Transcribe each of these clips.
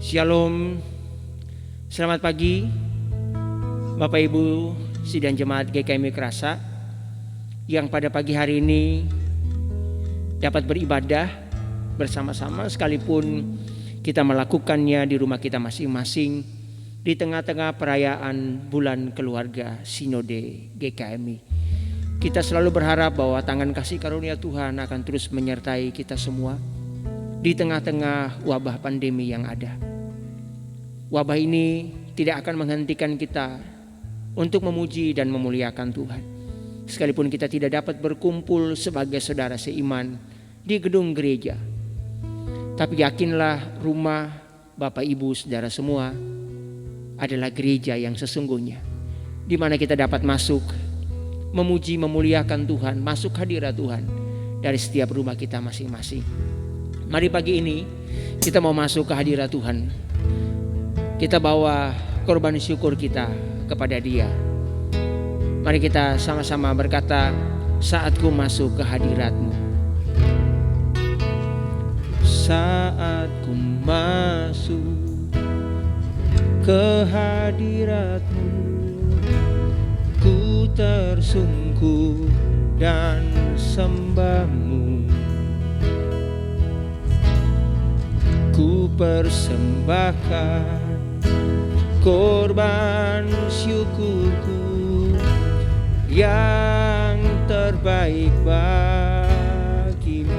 Shalom, selamat pagi Bapak Ibu Sidang Jemaat GKMI Kerasa yang pada pagi hari ini dapat beribadah bersama-sama sekalipun kita melakukannya di rumah kita masing-masing di tengah-tengah perayaan bulan keluarga Sinode GKMI. Kita selalu berharap bahwa tangan kasih karunia Tuhan akan terus menyertai kita semua di tengah-tengah wabah pandemi yang ada. Wabah ini tidak akan menghentikan kita untuk memuji dan memuliakan Tuhan. Sekalipun kita tidak dapat berkumpul sebagai saudara seiman di gedung gereja, tapi yakinlah rumah Bapak Ibu Saudara semua adalah gereja yang sesungguhnya, di mana kita dapat masuk memuji memuliakan Tuhan, masuk hadirat Tuhan dari setiap rumah kita masing-masing. Mari pagi ini kita mau masuk ke hadirat Tuhan. Kita bawa korban syukur kita kepada Dia. Mari kita sama-sama berkata, saat ku masuk ke hadirat-Mu. Saat ku masuk ke hadirat-Mu, ku tersungkur dan sembah-Mu. Ku persembahkan korban syukurku yang terbaik bagimu.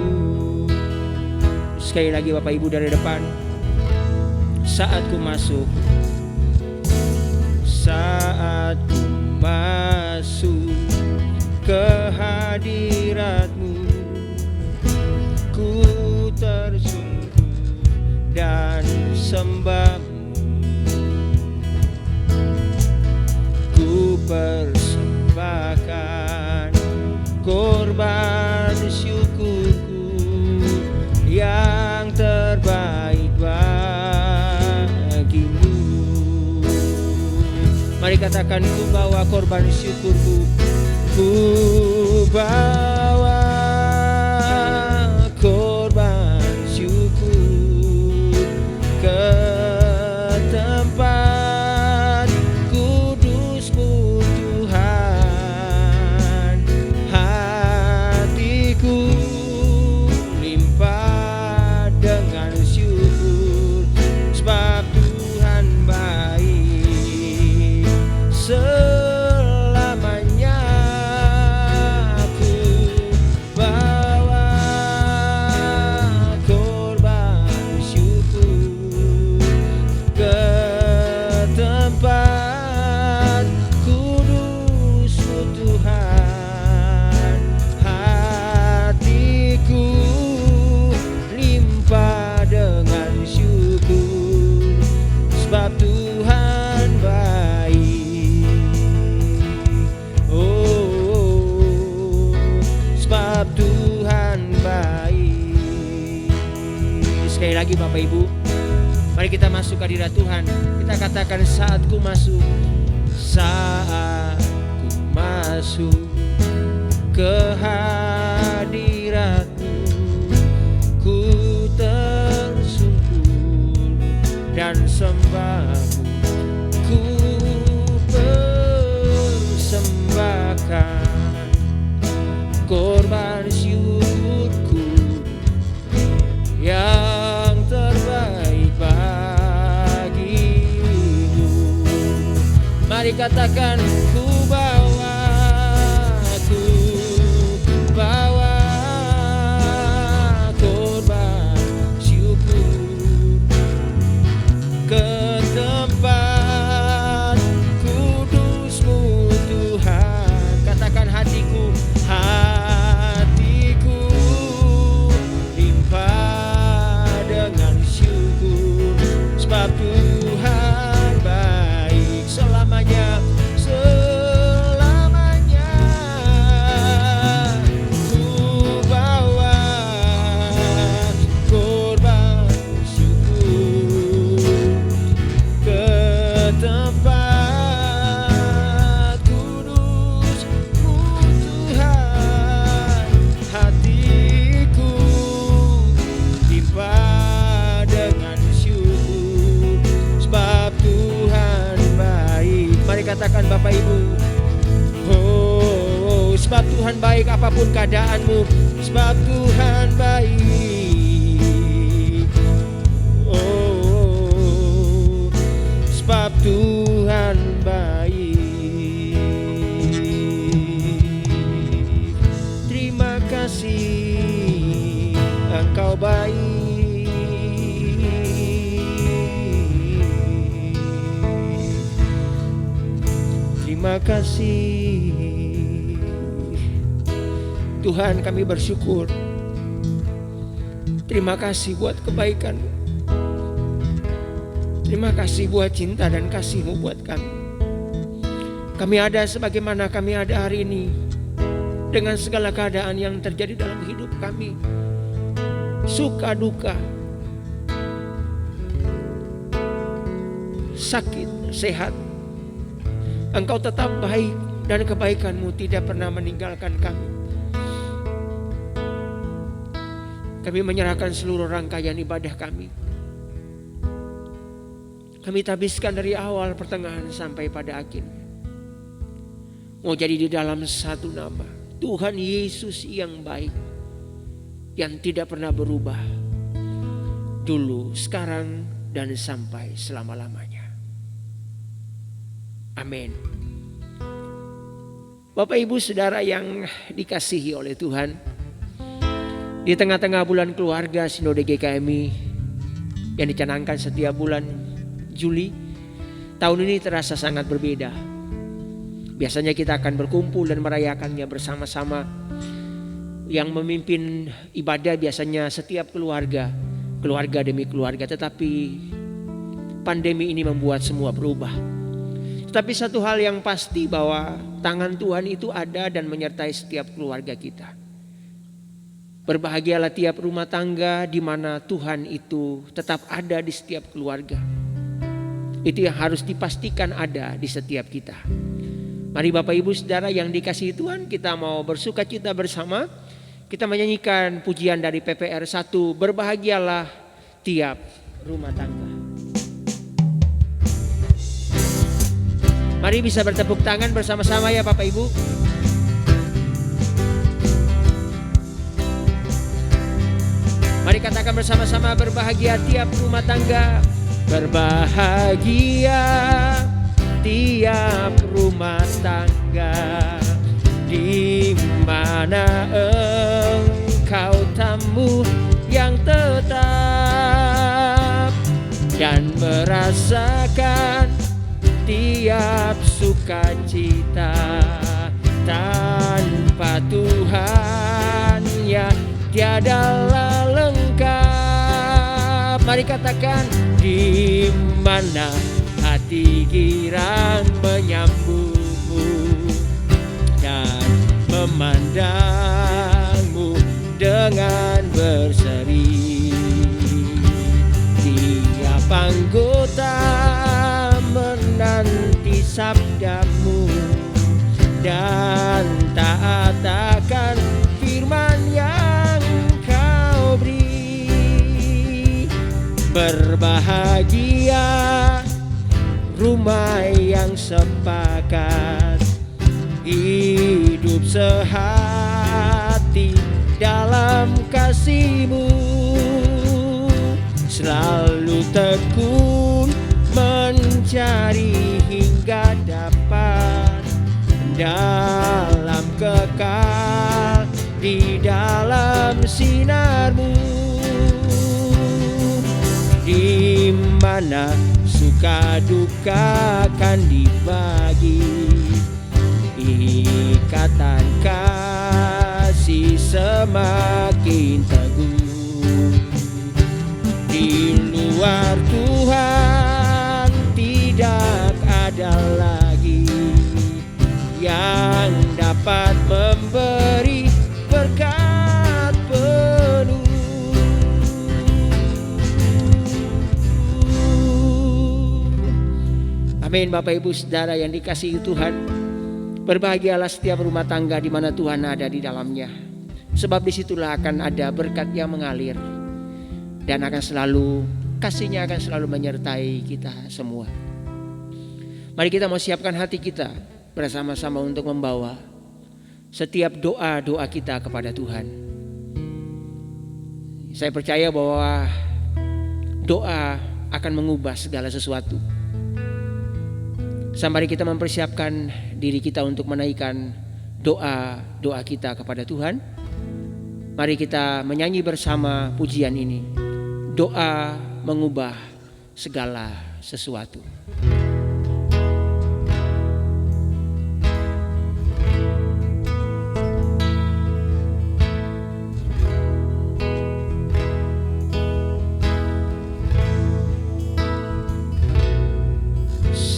Sekali lagi Bapak Ibu dari depan. Saat ku masuk, saat ku masuk ke hadirat-Mu, ku tersungkur dan sembah. Ku persembahkan korban syukurku yang terbaik bagimu. Mari katakan, ku bawa korban syukurku, ku bawa korban syukur ke tempat kudus-Mu Tuhan. Hatiku limpah dengan syukur, sebab Tuhan baik selamanya. Aku bawa korban syukur ke tempat kudus-Mu Tuhan. Hatiku limpah dengan syukur, sebab Tuhan baik. Oh, sebab Tuhan baik. Sekali lagi Bapak Ibu, mari kita masuk ke hadirat Tuhan. Kita katakan, saat ku masuk, saat ku masuk ke hadirat-Mu, ku tersungkur dan sembah-Mu. Ku persembahkan korban syukurku yang terbaik bagimu. Mari katakan, ku bawa korban syukur ke tempat kudus-Mu Tuhan. Katakan, hatiku limpah dengan syukur, sebab Tuhan baik selamanya. Oh, sebab Tuhan baik apapun keadaanmu, sebab Tuhan baik. Oh, sebab Tuhan baik. Terima kasih, Engkau baik. Terima kasih Tuhan, kami bersyukur. Terima kasih buat kebaikan-Mu. Terima kasih buat cinta dan kasih-Mu buat kami. Kami ada sebagaimana kami ada hari ini, dengan segala keadaan yang terjadi dalam hidup kami, suka duka, sakit, sehat, Engkau tetap baik dan kebaikan-Mu tidak pernah meninggalkan kami. Kami menyerahkan seluruh rangkaian ibadah kami. Kami tabiskan dari awal, pertengahan sampai pada akhirnya. Mau jadi di dalam satu nama, Tuhan Yesus yang baik, yang tidak pernah berubah, dulu, sekarang, dan sampai selama-lamanya. Amin. Bapak Ibu Saudara yang dikasihi oleh Tuhan, di tengah-tengah bulan keluarga Sinode GKMI yang dicanangkan setiap bulan Juli, tahun ini terasa sangat berbeda. Biasanya kita akan berkumpul dan merayakannya bersama-sama. Yang memimpin ibadah biasanya setiap keluarga, keluarga demi keluarga. Tetapi pandemi ini membuat semua berubah. Tetapi satu hal yang pasti, bahwa tangan Tuhan itu ada dan menyertai setiap keluarga kita. Berbahagialah tiap rumah tangga di mana Tuhan itu tetap ada di setiap keluarga. Itu yang harus dipastikan ada di setiap kita. Mari Bapak Ibu Saudara yang dikasihi Tuhan, kita mau bersuka cita bersama. Kita menyanyikan pujian dari PPR 1, berbahagialah tiap rumah tangga. Mari bisa bertepuk tangan bersama-sama ya Bapak Ibu. Mari katakan bersama-sama, berbahagia tiap rumah tangga. Berbahagia tiap rumah tangga, di mana engkau tamu yang tetap, dan merasakan tiap sukacita. Tanpa Tuhan ya tiadalah lengkap. Mari katakan, di mana hati girang menyambutmu dan memandangmu dengan berseri. Tiap anggota menanti sabdamu dan taat akan firman yang kau beri. Berbahagia rumah yang sepakat, hidup sehati dalam kasih-Mu, selalu tekun mencari hingga dapat, dalam kekal di dalam sinar-Mu, di mana suka duka akan dibagi, ikatan kasih semakin teguh. Di luar Tuhan tidak ada lagi yang dapat memberi berkat penuh. Amin. Bapak Ibu Saudara yang dikasihi Tuhan, berbahagialah setiap rumah tangga di mana Tuhan ada di dalamnya, sebab disitulah akan ada berkat yang mengalir, dan akan selalu, kasih-Nya akan selalu menyertai kita semua. Mari kita mau siapkan hati kita bersama-sama untuk membawa setiap doa-doa kita kepada Tuhan. Saya percaya bahwa doa akan mengubah segala sesuatu. Mari kita mempersiapkan diri kita untuk menaikkan doa-doa kita kepada Tuhan. Mari kita menyanyi bersama pujian ini. Doa mengubah segala sesuatu.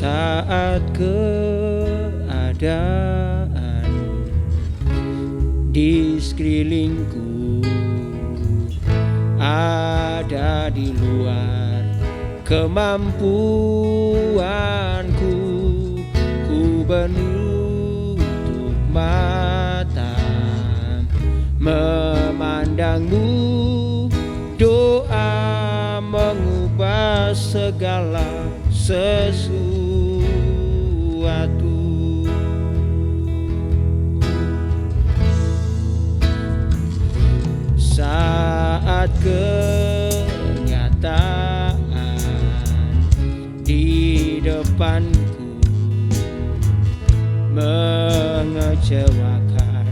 Saat keadaan di sekelilingku ada di luar kemampuanku, ku menutup mata memandangmu. Doa mengubah segala sesuatu. Saat kenyataan di depanku mengecewakan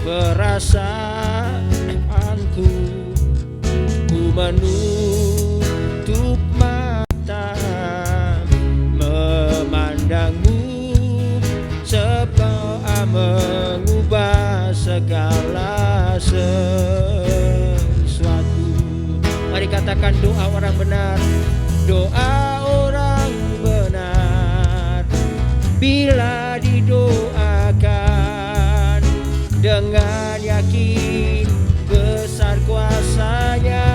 perasaanku, ku menutup mata memandangmu. Sebab mengubah segala sesuatu. Mari katakan doa orang benar. Doa orang benar bila didoakan dengan yakin besar kuasanya.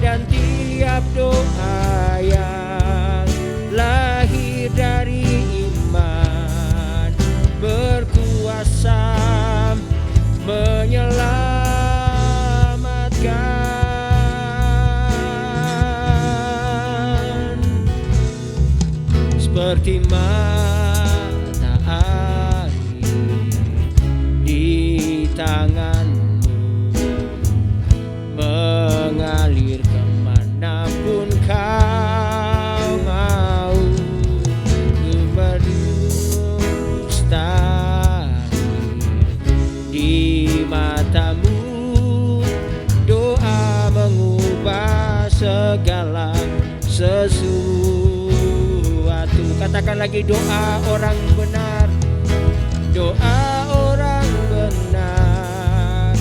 Dan tiap doa yang lahir dari iman berkuasa menyelamatkan. Seperti mata air di tanganmu mengalir kemanapun kau mau, mustahil di matamu. Doa mengubah segala sesuatu. Katakan lagi, doa orang benar. Doa orang benar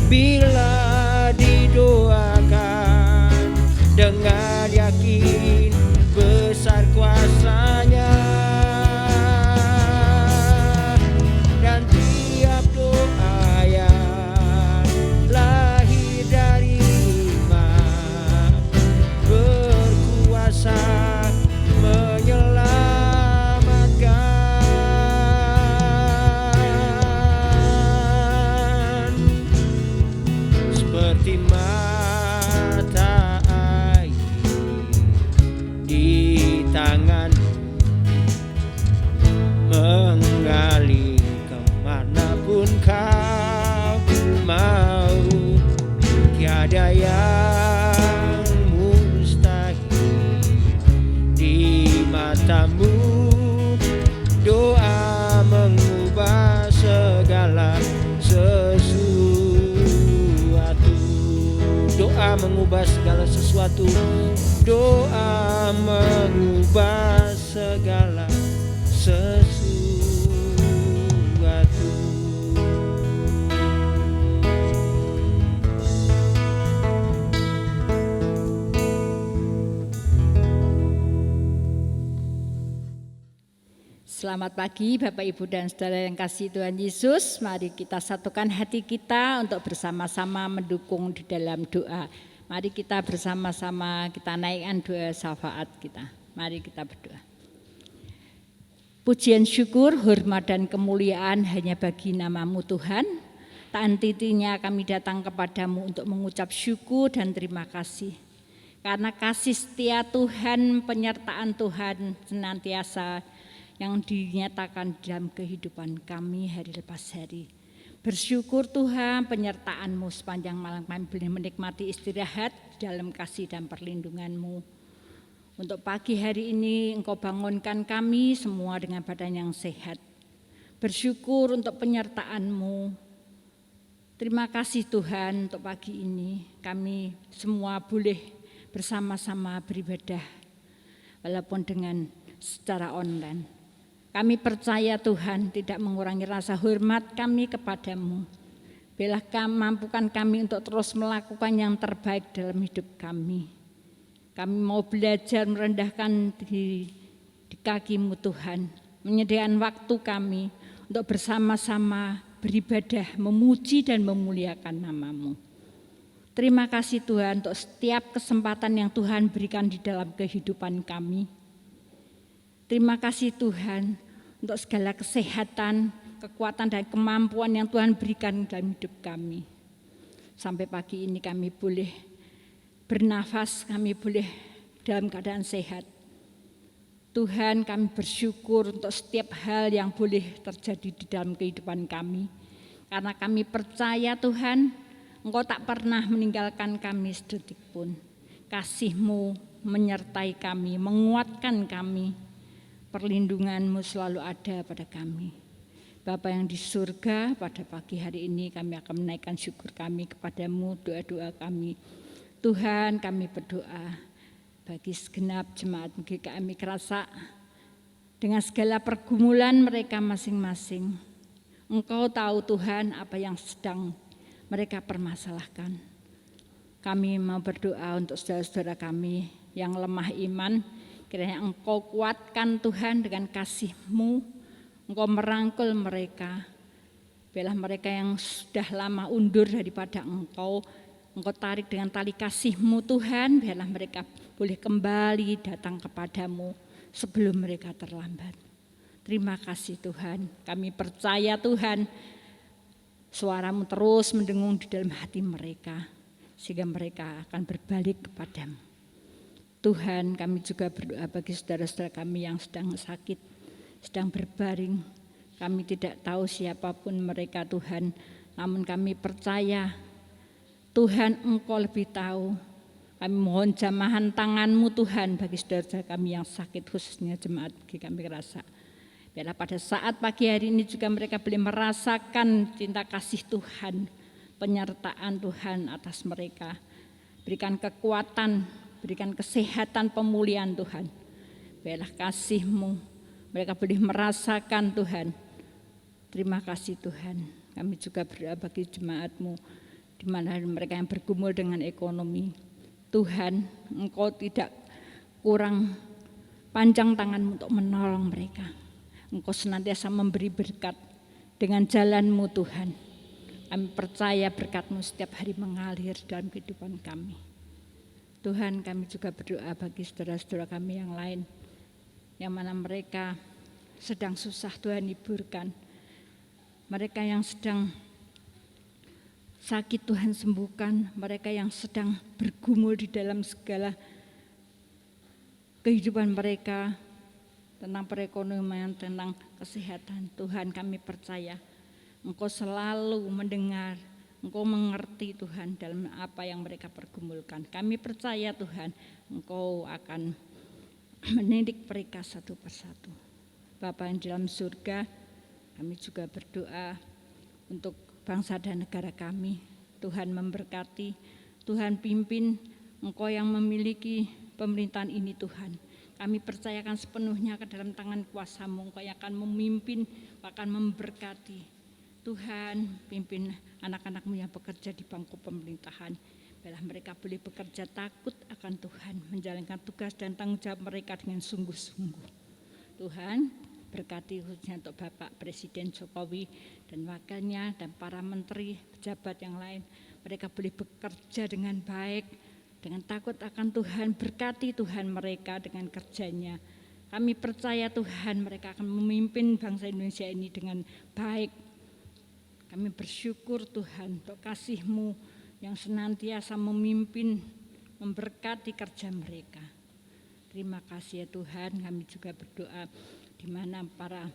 bila didoakan dengan yakin besar kuasanya. Dan tiap doa yang lahir dari iman berkuasa menyelamatkan. Seperti mata air di tangan mengalir kemanapun kau mau. Tiada yang mustahil di matamu. Doa mengubah segala sesuatu. Doa mengubah segala sesuatu. Doa mengubah segala sesuatu. Selamat pagi Bapak Ibu dan Saudara yang kasih Tuhan Yesus. Mari kita satukan hati kita untuk bersama-sama mendukung di dalam doa. Mari kita bersama-sama kita naikkan doa syafaat kita. Mari kita berdoa. Pujian syukur, hormat dan kemuliaan hanya bagi nama-Mu Tuhan. Tak henti-hentinya kami datang kepadamu untuk mengucap syukur dan terima kasih. Karena kasih setia Tuhan, penyertaan Tuhan senantiasa yang dinyatakan dalam kehidupan kami hari lepas hari. Bersyukur Tuhan, penyertaan-Mu sepanjang malam kami boleh menikmati istirahat dalam kasih dan perlindungan-Mu. Untuk pagi hari ini Engkau bangunkan kami semua dengan badan yang sehat. Bersyukur untuk penyertaan-Mu. Terima kasih Tuhan untuk pagi ini kami semua boleh bersama-sama beribadah walaupun dengan secara online. Kami percaya Tuhan tidak mengurangi rasa hormat kami kepadamu. Biarlah mampukan kami untuk terus melakukan yang terbaik dalam hidup kami. Kami mau belajar merendahkan di kaki-Mu Tuhan, menyediakan waktu kami untuk bersama-sama beribadah, memuji dan memuliakan nama-Mu. Terima kasih Tuhan untuk setiap kesempatan yang Tuhan berikan di dalam kehidupan kami. Terima kasih Tuhan untuk segala kesehatan, kekuatan dan kemampuan yang Tuhan berikan dalam hidup kami. Sampai pagi ini kami boleh bernafas, kami boleh dalam keadaan sehat. Tuhan, kami bersyukur untuk setiap hal yang boleh terjadi di dalam kehidupan kami. Karena kami percaya Tuhan, Engkau tak pernah meninggalkan kami sedetik pun. Kasih-Mu menyertai kami, menguatkan kami. Perlindungan-Mu selalu ada pada kami. Bapa yang di surga, pada pagi hari ini kami akan menaikkan syukur kami kepadamu, doa-doa kami. Tuhan, kami berdoa bagi segenap jemaat GKI Mikrasa dengan segala pergumulan mereka masing-masing. Engkau tahu Tuhan apa yang sedang mereka permasalahkan. Kami mau berdoa untuk saudara-saudara kami yang lemah iman, kiranya Engkau kuatkan Tuhan dengan kasih-Mu, Engkau merangkul mereka. Biarlah mereka yang sudah lama undur daripada Engkau tarik dengan tali kasih-Mu Tuhan, biarlah mereka boleh kembali datang kepadamu sebelum mereka terlambat. Terima kasih Tuhan, kami percaya Tuhan, suara-Mu terus mendengung di dalam hati mereka, sehingga mereka akan berbalik kepadamu. Tuhan, kami juga berdoa bagi saudara-saudara kami yang sedang sakit, sedang berbaring. Kami tidak tahu siapapun mereka Tuhan, namun kami percaya Tuhan Engkau lebih tahu. Kami mohon jamahan tangan-Mu Tuhan bagi saudara-saudara kami yang sakit, khususnya jemaat GKI Mikrasa. Biarlah pada saat pagi hari ini juga mereka boleh merasakan cinta kasih Tuhan, penyertaan Tuhan atas mereka. Berikan kekuatan, berikan kesehatan, pemulihan Tuhan. Biarlah kasih-Mu, mereka boleh merasakan Tuhan. Terima kasih Tuhan. Kami juga berdoa bagi jemaat-Mu, di mana mereka yang bergumul dengan ekonomi. Tuhan, Engkau tidak kurang panjang tangan-Mu untuk menolong mereka. Engkau senantiasa memberi berkat dengan jalan-Mu Tuhan. Kami percaya berkat-Mu setiap hari mengalir dalam kehidupan kami. Tuhan, kami juga berdoa bagi saudara-saudara kami yang lain, yang mana mereka sedang susah, Tuhan hiburkan. Mereka yang sedang sakit, Tuhan sembuhkan. Mereka yang sedang bergumul di dalam segala kehidupan mereka, tentang perekonomian, tentang kesehatan. Tuhan, kami percaya Engkau selalu mendengar, Engkau mengerti Tuhan dalam apa yang mereka pergumulkan. Kami percaya Tuhan, Engkau akan mendidik mereka satu persatu. Bapa yang di dalam surga, kami juga berdoa untuk bangsa dan negara kami. Tuhan memberkati, Tuhan pimpin, Engkau yang memiliki pemerintahan ini Tuhan. Kami percayakan sepenuhnya ke dalam tangan kuasa-Mu, Engkau yang akan memimpin, akan memberkati. Tuhan, pimpin anak-anak-Mu yang bekerja di bangku pemerintahan. Biarlah mereka boleh bekerja takut akan Tuhan, menjalankan tugas dan tanggung jawab mereka dengan sungguh-sungguh. Tuhan, berkati khususnya untuk Bapak Presiden Jokowi dan wakilnya dan para menteri, pejabat yang lain. Mereka boleh bekerja dengan baik, dengan takut akan Tuhan. Berkati Tuhan mereka dengan kerjanya. Kami percaya Tuhan mereka akan memimpin bangsa Indonesia ini dengan baik. Kami bersyukur Tuhan untuk kasih-Mu yang senantiasa memimpin memberkati kerja mereka. Terima kasih ya Tuhan, kami juga berdoa di mana para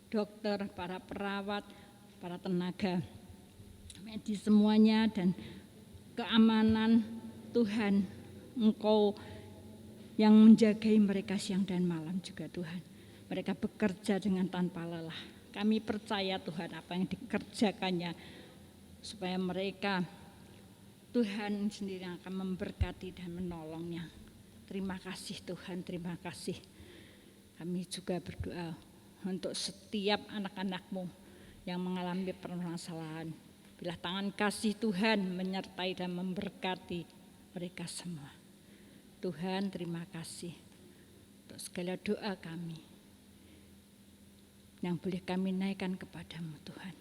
dokter, para perawat, para tenaga medis semuanya dan keamanan Tuhan, Engkau yang menjagai mereka siang dan malam juga Tuhan. Mereka bekerja dengan tanpa lelah. Kami percaya Tuhan apa yang dikerjakannya supaya mereka Tuhan sendiri yang akan memberkati dan menolongnya. Terima kasih Tuhan, terima kasih. Kami juga berdoa untuk setiap anak-anak-Mu yang mengalami permasalahan. Bila tangan kasih Tuhan menyertai dan memberkati mereka semua. Tuhan terima kasih untuk segala doa kami yang boleh kami naikkan kepadamu Tuhan.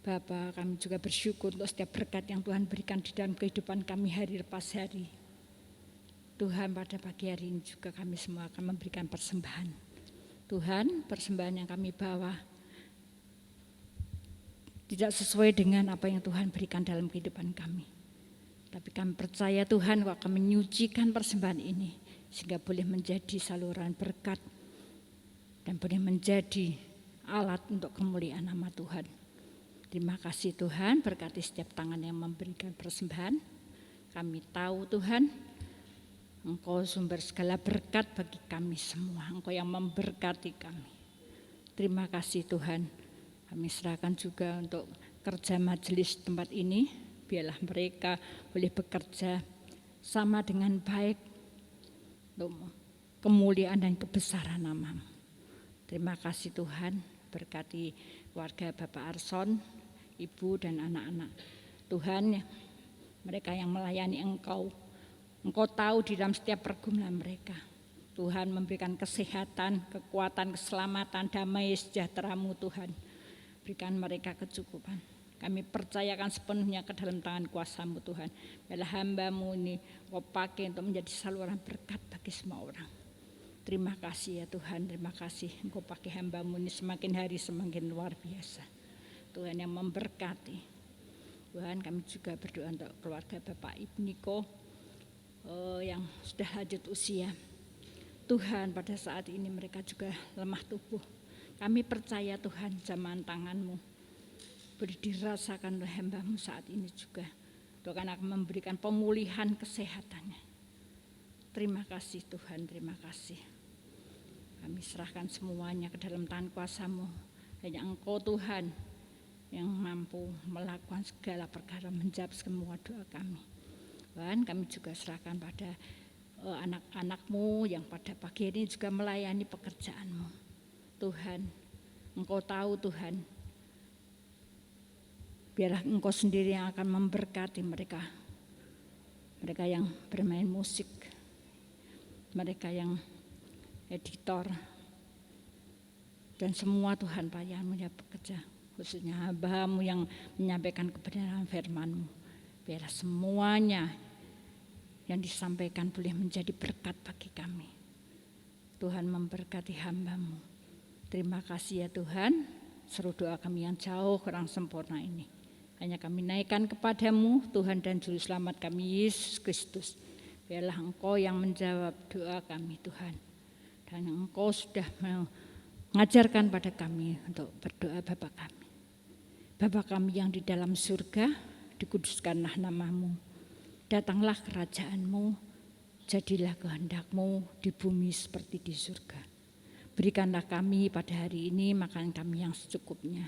Bapa, kami juga bersyukur untuk setiap berkat yang Tuhan berikan di dalam kehidupan kami hari lepas hari. Tuhan, pada pagi hari ini juga kami semua akan memberikan persembahan. Tuhan, persembahan yang kami bawa tidak sesuai dengan apa yang Tuhan berikan dalam kehidupan kami. Tapi kami percaya Tuhan akan menyucikan persembahan ini sehingga boleh menjadi saluran berkat dan boleh menjadi alat untuk kemuliaan nama Tuhan. Terima kasih Tuhan, berkati setiap tangan yang memberikan persembahan. Kami tahu Tuhan, Engkau sumber segala berkat bagi kami semua. Engkau yang memberkati kami. Terima kasih Tuhan. Kami serahkan juga untuk kerja majelis tempat ini. Biarlah mereka boleh bekerja sama dengan baik untuk kemuliaan dan kebesaran nama-Mu. Terima kasih Tuhan, berkati keluarga Bapak Arson, Ibu dan anak-anak. Tuhan, mereka yang melayani Engkau tahu di dalam setiap pergumulan mereka. Tuhan memberikan kesehatan, kekuatan, keselamatan, damai, sejahtera-Mu Tuhan. Berikan mereka kecukupan. Kami percayakan sepenuhnya ke dalam tangan kuasa-Mu Tuhan. Biarlah hamba-Mu ini Kau pakai untuk menjadi saluran berkat bagi semua orang. Terima kasih ya Tuhan, terima kasih. Engkau pakai hamba-Mu ini semakin hari semakin luar biasa. Tuhan yang memberkati. Tuhan, kami juga berdoa untuk keluarga Bapak Ibniko yang sudah lanjut usia. Tuhan, pada saat ini mereka juga lemah tubuh. Kami percaya Tuhan, jamahan tangan-Mu boleh dirasakan oleh hamba-Mu saat ini juga. Tuhan akan memberikan pemulihan kesehatannya. Terima kasih Tuhan, terima kasih. Kami serahkan semuanya ke dalam tangan kuasa-Mu. Hanya Engkau Tuhan yang mampu melakukan segala perkara, menjawab semua doa kami. Tuhan, kami juga serahkan pada anak-anak-Mu yang pada pagi ini juga melayani pekerjaan-Mu. Tuhan, Engkau tahu Tuhan, biarlah Engkau sendiri yang akan memberkati mereka. Mereka yang bermain musik, mereka yang editor, dan semua Tuhan pelayan-Mu yang bekerja. Khususnya hamba-Mu yang menyampaikan kebenaran firman-Mu. Biarlah semuanya yang disampaikan boleh menjadi berkat bagi kami. Tuhan memberkati hamba-Mu. Terima kasih ya Tuhan, seru doa kami yang jauh kurang sempurna ini. Hanya kami naikkan kepadamu Tuhan dan Juru Selamat kami Yesus Kristus. Biarlah Engkau yang menjawab doa kami Tuhan. Dan Engkau sudah mengajarkan pada kami untuk berdoa Bapa kami. Bapa kami yang di dalam surga, dikuduskanlah nama-Mu. Datanglah kerajaan-Mu, jadilah kehendak-Mu di bumi seperti di surga. Berikanlah kami pada hari ini makan kami yang secukupnya.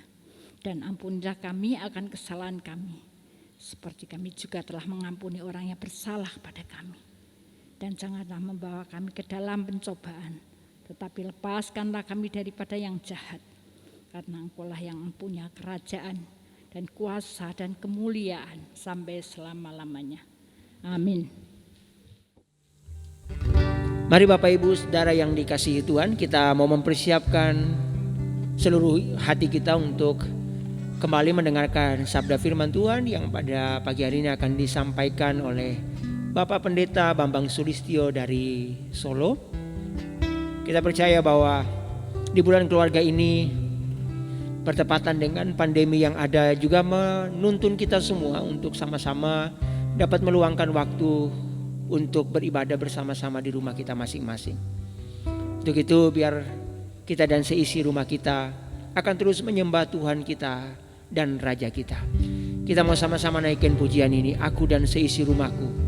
Dan ampunilah kami akan kesalahan kami, seperti kami juga telah mengampuni orang yang bersalah pada kami. Dan janganlah membawa kami ke dalam pencobaan, tetapi lepaskanlah kami daripada yang jahat. Karena Engkau-lah yang mempunyai kerajaan dan kuasa dan kemuliaan sampai selama-lamanya. Amin. Mari Bapak Ibu Saudara yang dikasihi Tuhan, kita mau mempersiapkan seluruh hati kita untuk kembali mendengarkan sabda firman Tuhan yang pada pagi hari ini akan disampaikan oleh Bapak Pendeta Bambang Sulistyo dari Solo. Kita percaya bahwa di bulan keluarga ini bertepatan dengan pandemi yang ada juga menuntun kita semua untuk sama-sama dapat meluangkan waktu untuk beribadah bersama-sama di rumah kita masing-masing. Untuk itu biar kita dan seisi rumah kita akan terus menyembah Tuhan kita dan Raja kita. Kita mau sama-sama naikin pujian ini, aku dan seisi rumahku.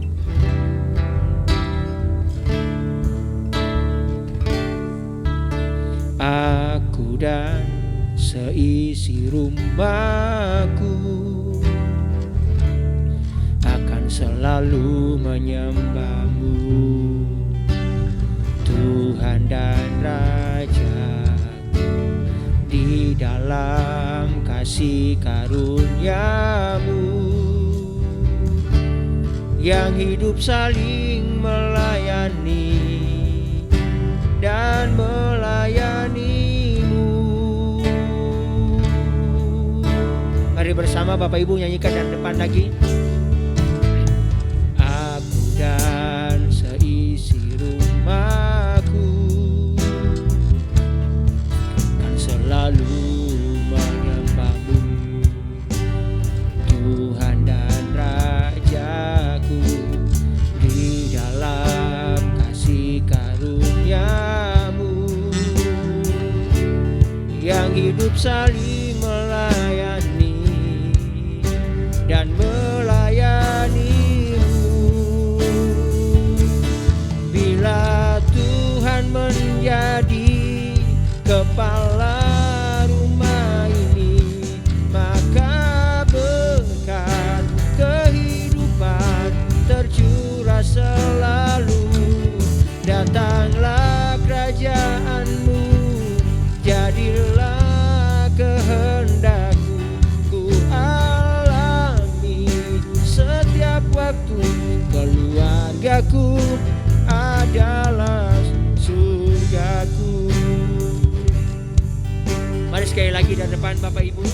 Aku dan seisi rumahku akan selalu menyembah-Mu, Tuhan dan Raja-Ku, di dalam kasih karunia-Mu yang hidup saling melayani dan melayani-Mu. Mari bersama Bapak Ibu nyanyikan dari depan lagi. Aku dan seisi rumahku kan selalu menyembah-Mu, Tuhan dan Raja-Ku, di dalam kasih karunia-Mu yang hidup saling melayani dan melayani-Mu. Bila Tuhan menjadi kepala rumah ini, maka berkat kehidupan tercurah selalu. Datanglah kerajaan-Mu, jadilah kehendak-Ku, ku alami setiap waktu. Keluargaku adalah surgaku. Mari sekali lagi dari depan Bapak Ibu.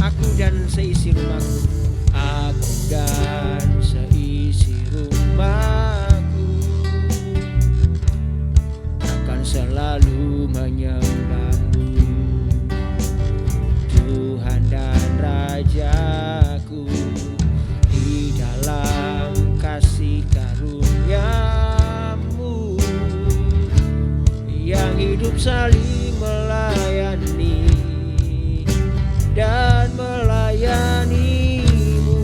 Aku dan seisi rumahku, aku dan seisi rumahku akan selalu menyembah-Mu, Tuhan dan Raja-Ku, di dalam kasih karunia-Mu yang hidup saling melayani dan melayani-Mu.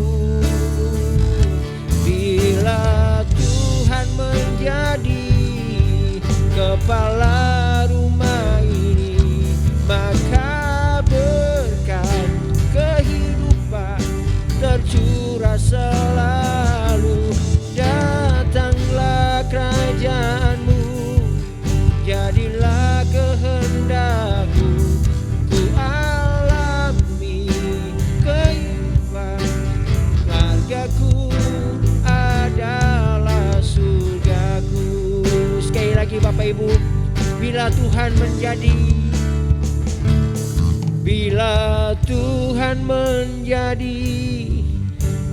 Bila Tuhan menjadi kepala rumah ini, maka berkat kehidupan tercurah selalu. Datanglah kerajaan-Mu, jadilah kehendak-Ku, ku alami kehidupan. Keluargaku adalah surgaku. Sekali lagi Bapak Ibu, bila Tuhan menjadi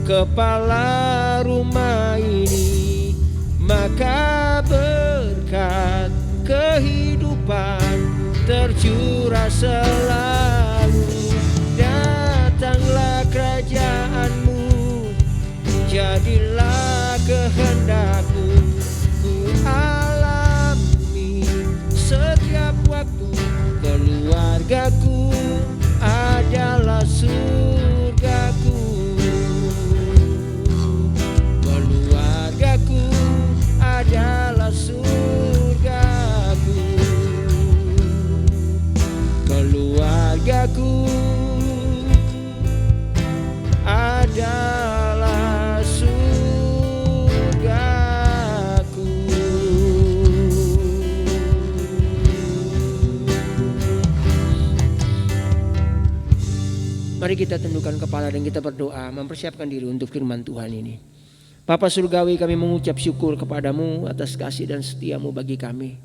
kepala rumah ini, maka berkat kehidupan tercurah selalu. Datanglah kerajaan-Mu, jadilah kehendak-Ku, ku alami setiap waktu. Keluargaku adalah surgaku. Keluargaku adalah surgaku. Keluargaku adalah surgaku. Mari kita tundukkan kepala dan kita berdoa, mempersiapkan diri untuk firman Tuhan ini. Bapa Surgawi, kami mengucap syukur kepadamu atas kasih dan setia-Mu bagi kami.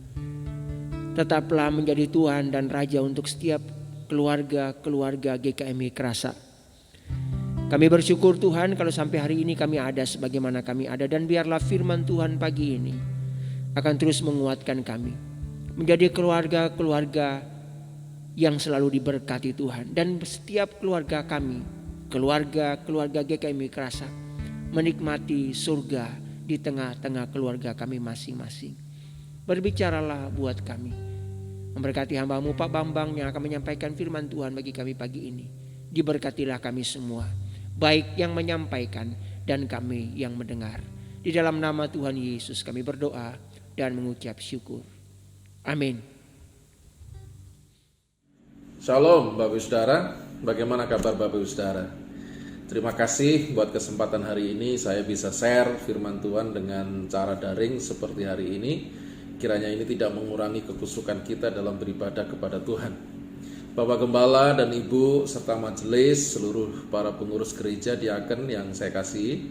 Tetaplah menjadi Tuhan dan Raja untuk setiap keluarga GKMI Kerasa. Kami bersyukur Tuhan kalau sampai hari ini kami ada sebagaimana kami ada, dan biarlah firman Tuhan pagi ini akan terus menguatkan kami menjadi keluarga yang selalu diberkati Tuhan. Dan setiap keluarga kami, keluarga GKMI Kerasa, menikmati surga di tengah-tengah keluarga kami masing-masing. Berbicaralah buat kami. Memberkati hamba-Mu Pak Bambang yang akan menyampaikan firman Tuhan bagi kami pagi ini. Diberkatilah kami semua, baik yang menyampaikan dan kami yang mendengar. Di dalam nama Tuhan Yesus kami berdoa dan mengucap syukur. Amin. Shalom Bapak Ibu Saudara, bagaimana kabar Bapak Ibu Saudara? Terima kasih buat kesempatan hari ini saya bisa share firman Tuhan dengan cara daring seperti hari ini. Kiranya ini tidak mengurangi kekusukan kita dalam beribadah kepada Tuhan. Bapak Gembala dan Ibu serta majelis, seluruh para pengurus gereja diaken yang saya kasih,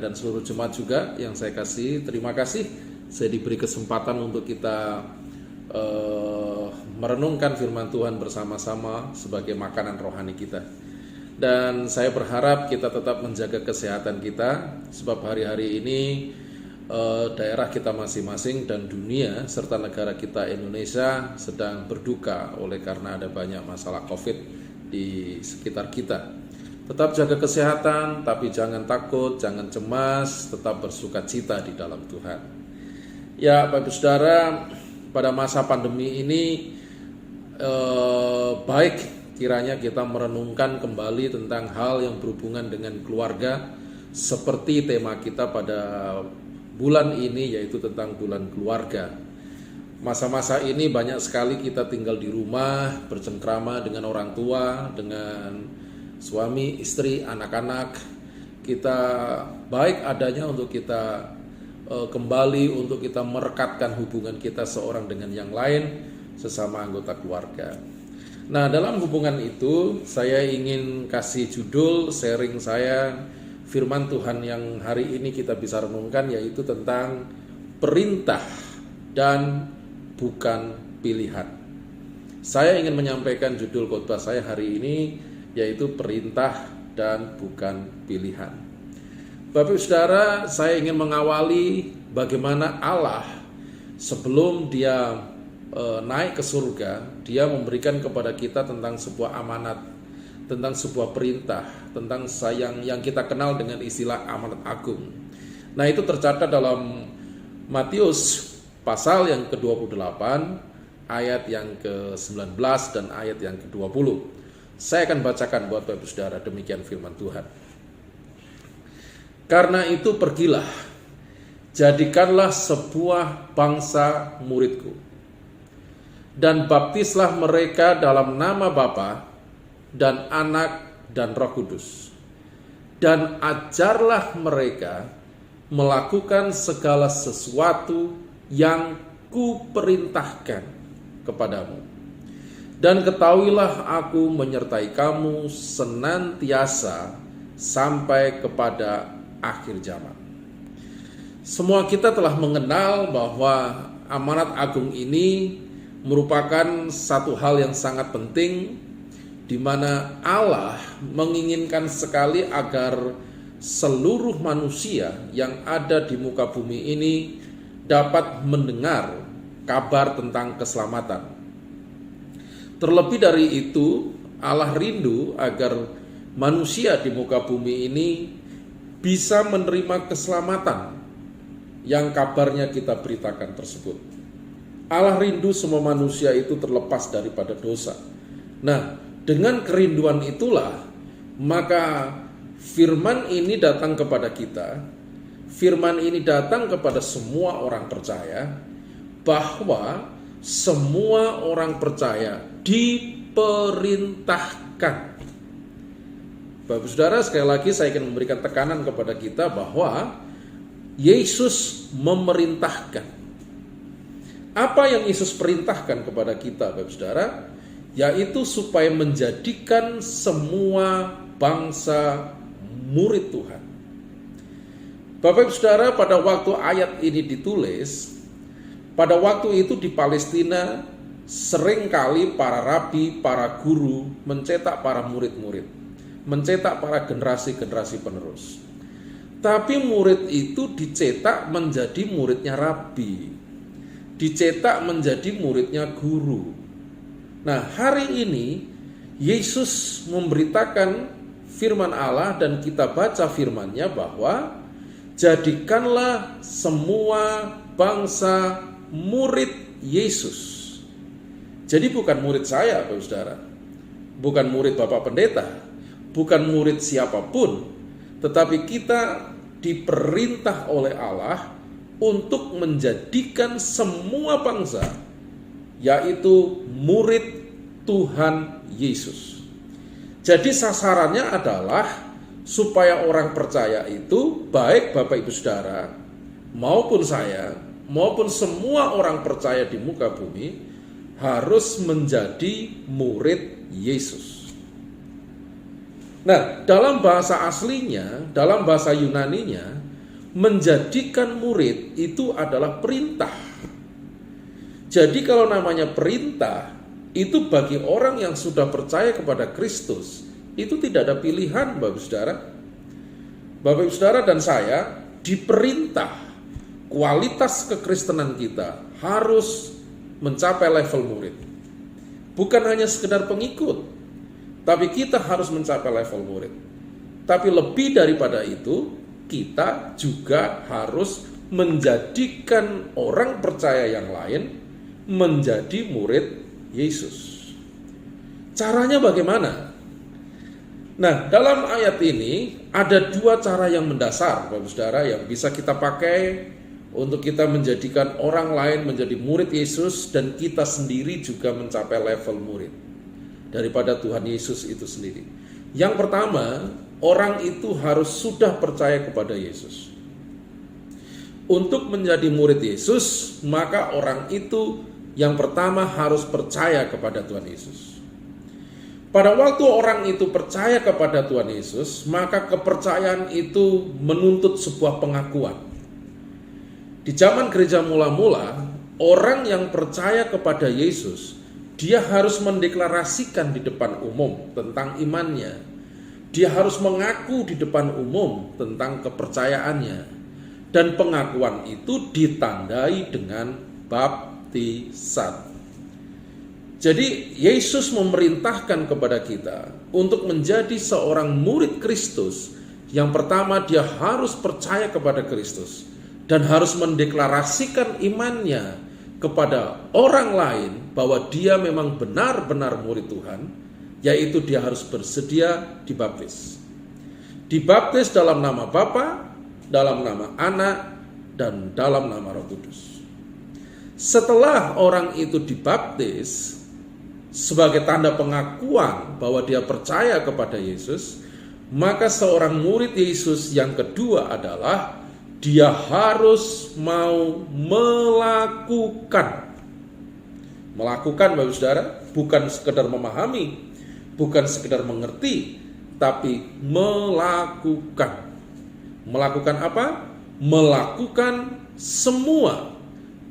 dan seluruh jemaat juga yang saya kasih, terima kasih saya diberi kesempatan untuk kita merenungkan firman Tuhan bersama-sama sebagai makanan rohani kita. Dan saya berharap kita tetap menjaga kesehatan kita, sebab hari-hari ini daerah kita masing-masing dan dunia serta negara kita Indonesia sedang berduka oleh karena ada banyak masalah COVID di sekitar kita. Tetap jaga kesehatan, tapi jangan takut, jangan cemas, tetap bersukacita di dalam Tuhan. Ya Bapak Ibu Saudara, pada masa pandemi ini baik kiranya kita merenungkan kembali tentang hal yang berhubungan dengan keluarga, seperti tema kita pada bulan ini, yaitu tentang bulan keluarga. Masa-masa ini banyak sekali kita tinggal di rumah, bercengkrama dengan orang tua, dengan suami, istri, anak-anak. Kita baik adanya untuk kita kembali, untuk kita merekatkan hubungan kita seorang dengan yang lain, sesama anggota keluarga. Nah, dalam hubungan itu saya ingin kasih judul sharing saya firman Tuhan yang hari ini kita bisa renungkan, yaitu tentang perintah dan bukan pilihan. Saya ingin menyampaikan judul khotbah saya hari ini, yaitu perintah dan bukan pilihan. Bapak Ibu Saudara, saya ingin mengawali bagaimana Allah sebelum dia naik ke surga, dia memberikan kepada kita tentang sebuah amanat, tentang sebuah perintah, tentang sayang yang kita kenal dengan istilah amanat agung. Nah, itu tercatat dalam Matius pasal yang ke-28, ayat yang ke-19 dan ayat yang ke-20. Saya akan bacakan buat Bapak Ibu Saudara, demikian firman Tuhan. Karena itu pergilah, jadikanlah sebuah bangsa muridku, dan baptislah mereka dalam nama Bapa dan Anak dan Roh Kudus, dan ajarlah mereka melakukan segala sesuatu yang kuperintahkan kepadamu. Dan ketahuilah aku menyertai kamu senantiasa sampai kepada akhir zaman. Semua kita telah mengenal bahwa amanat agung ini merupakan satu hal yang sangat penting, di mana Allah menginginkan sekali agar seluruh manusia yang ada di muka bumi ini dapat mendengar kabar tentang keselamatan. Terlebih dari itu, Allah rindu agar manusia di muka bumi ini bisa menerima keselamatan yang kabarnya kita beritakan tersebut. Allah rindu semua manusia itu terlepas daripada dosa. Nah, dengan kerinduan itulah maka firman ini datang kepada kita. Firman ini datang kepada semua orang percaya, bahwa semua orang percaya diperintahkan. Bapak Saudara, sekali lagi saya ingin memberikan tekanan kepada kita bahwa Yesus memerintahkan. Apa yang Yesus perintahkan kepada kita, Bapak Saudara? Yaitu supaya menjadikan semua bangsa murid Tuhan. Bapak Ibu Saudara, pada waktu ayat ini ditulis, pada waktu itu di Palestina seringkali para rabi, para guru mencetak para murid-murid, mencetak para generasi-generasi penerus. Tapi murid itu dicetak menjadi muridnya rabi, dicetak menjadi muridnya guru. Nah, hari ini Yesus memberitakan firman Allah dan kita baca firman-Nya bahwa jadikanlah semua bangsa murid Yesus. Jadi bukan murid saya, Bapak Saudara. Bukan murid Bapak Pendeta, bukan murid siapapun, tetapi kita diperintah oleh Allah untuk menjadikan semua bangsa, yaitu murid Tuhan Yesus. Jadi sasarannya adalah supaya orang percaya itu, baik Bapak Ibu Saudara maupun saya, maupun semua orang percaya di muka bumi, harus menjadi murid Yesus. Nah, dalam bahasa aslinya, dalam bahasa Yunaninya, menjadikan murid itu adalah perintah. Jadi kalau namanya perintah, itu bagi orang yang sudah percaya kepada Kristus, itu tidak ada pilihan, Bapak Saudara. Bapak Saudara dan saya diperintah, kualitas kekristenan kita harus mencapai level murid. Bukan hanya sekedar pengikut, tapi kita harus mencapai level murid. Tapi lebih daripada itu, kita juga harus menjadikan orang percaya yang lain menjadi murid Yesus. Caranya bagaimana? Nah, dalam ayat ini ada dua cara yang mendasar, Bapak Saudara, yang bisa kita pakai untuk kita menjadikan orang lain menjadi murid Yesus dan kita sendiri juga mencapai level murid daripada Tuhan Yesus itu sendiri. Yang pertama, orang itu harus sudah percaya kepada Yesus. Untuk menjadi murid Yesus, maka orang itu yang pertama harus percaya kepada Tuhan Yesus. Pada waktu orang itu percaya kepada Tuhan Yesus, maka kepercayaan itu menuntut sebuah pengakuan. Di zaman gereja mula-mula, orang yang percaya kepada Yesus, dia harus mendeklarasikan di depan umum tentang imannya. Dia harus mengaku di depan umum tentang kepercayaannya. Dan pengakuan itu ditandai dengan baptisan. Jadi Yesus memerintahkan kepada kita untuk menjadi seorang murid Kristus. Yang pertama, dia harus percaya kepada Kristus dan harus mendeklarasikan imannya kepada orang lain bahwa dia memang benar-benar murid Tuhan, yaitu dia harus bersedia dibaptis. Dibaptis dalam nama Bapa, dalam nama Anak, dan dalam nama Roh Kudus. Setelah orang itu dibaptis sebagai tanda pengakuan bahwa dia percaya kepada Yesus, maka seorang murid Yesus yang kedua adalah dia harus mau melakukan. Melakukan, Bapak Saudara, bukan sekedar memahami, bukan sekedar mengerti, tapi melakukan. Melakukan apa? Melakukan semua